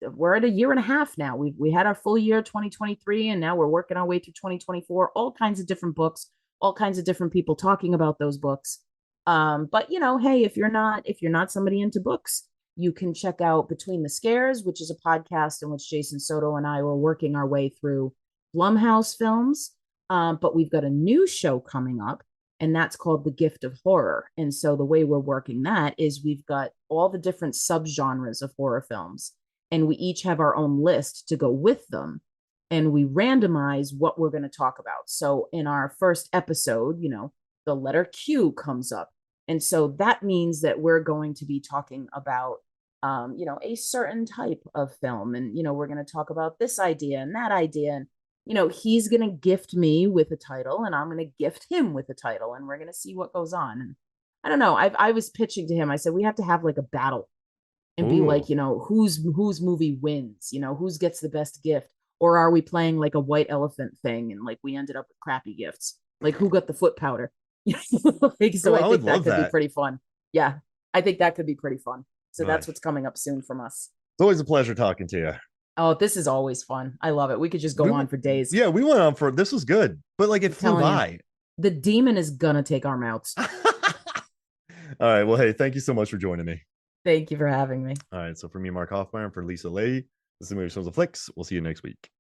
we're at a year and a half now. We had our full year 2023, and now we're working our way through 2024. All kinds of different books, all kinds of different people talking about those books. But hey, if you're not somebody into books, you can check out Between the Scares, which is a podcast in which Jason Soto and I were working our way through Blumhouse films. But we've got a new show coming up, and that's called The Gift of Horror. And so the way we're working that is we've got all the different subgenres of horror films, and we each have our own list to go with them. And we randomize what we're going to talk about. So in our first episode, the letter Q comes up. And so that means that we're going to be talking about, a certain type of film. And, we're going to talk about this idea and that idea. And he's going to gift me with a title and I'm going to gift him with a title and we're going to see what goes on. And I don't know. I was pitching to him. I said, we have to have like a battle and be like, Ooh, whose movie wins, who gets the best gift? Or are we playing like a white elephant thing and like we ended up with crappy gifts? Like who got the foot powder? Like, so oh, I I would think that love could be that. pretty fun. Yeah, I think that could be pretty fun. So that's Nice. what's coming up soon from us. It's always a pleasure talking to you. Oh, this is always fun. I love it. We could just We go on for days. yeah, we went on for this was good, but like it I'm flew telling you, by. the demon is gonna take our mouths. All right. Well, hey, thank you so much for joining me. Thank you for having me. All right. So for me, Mark Hoffmeyer, and for Lisa Lay, this is Movie Shows and Flicks. We'll see you next week.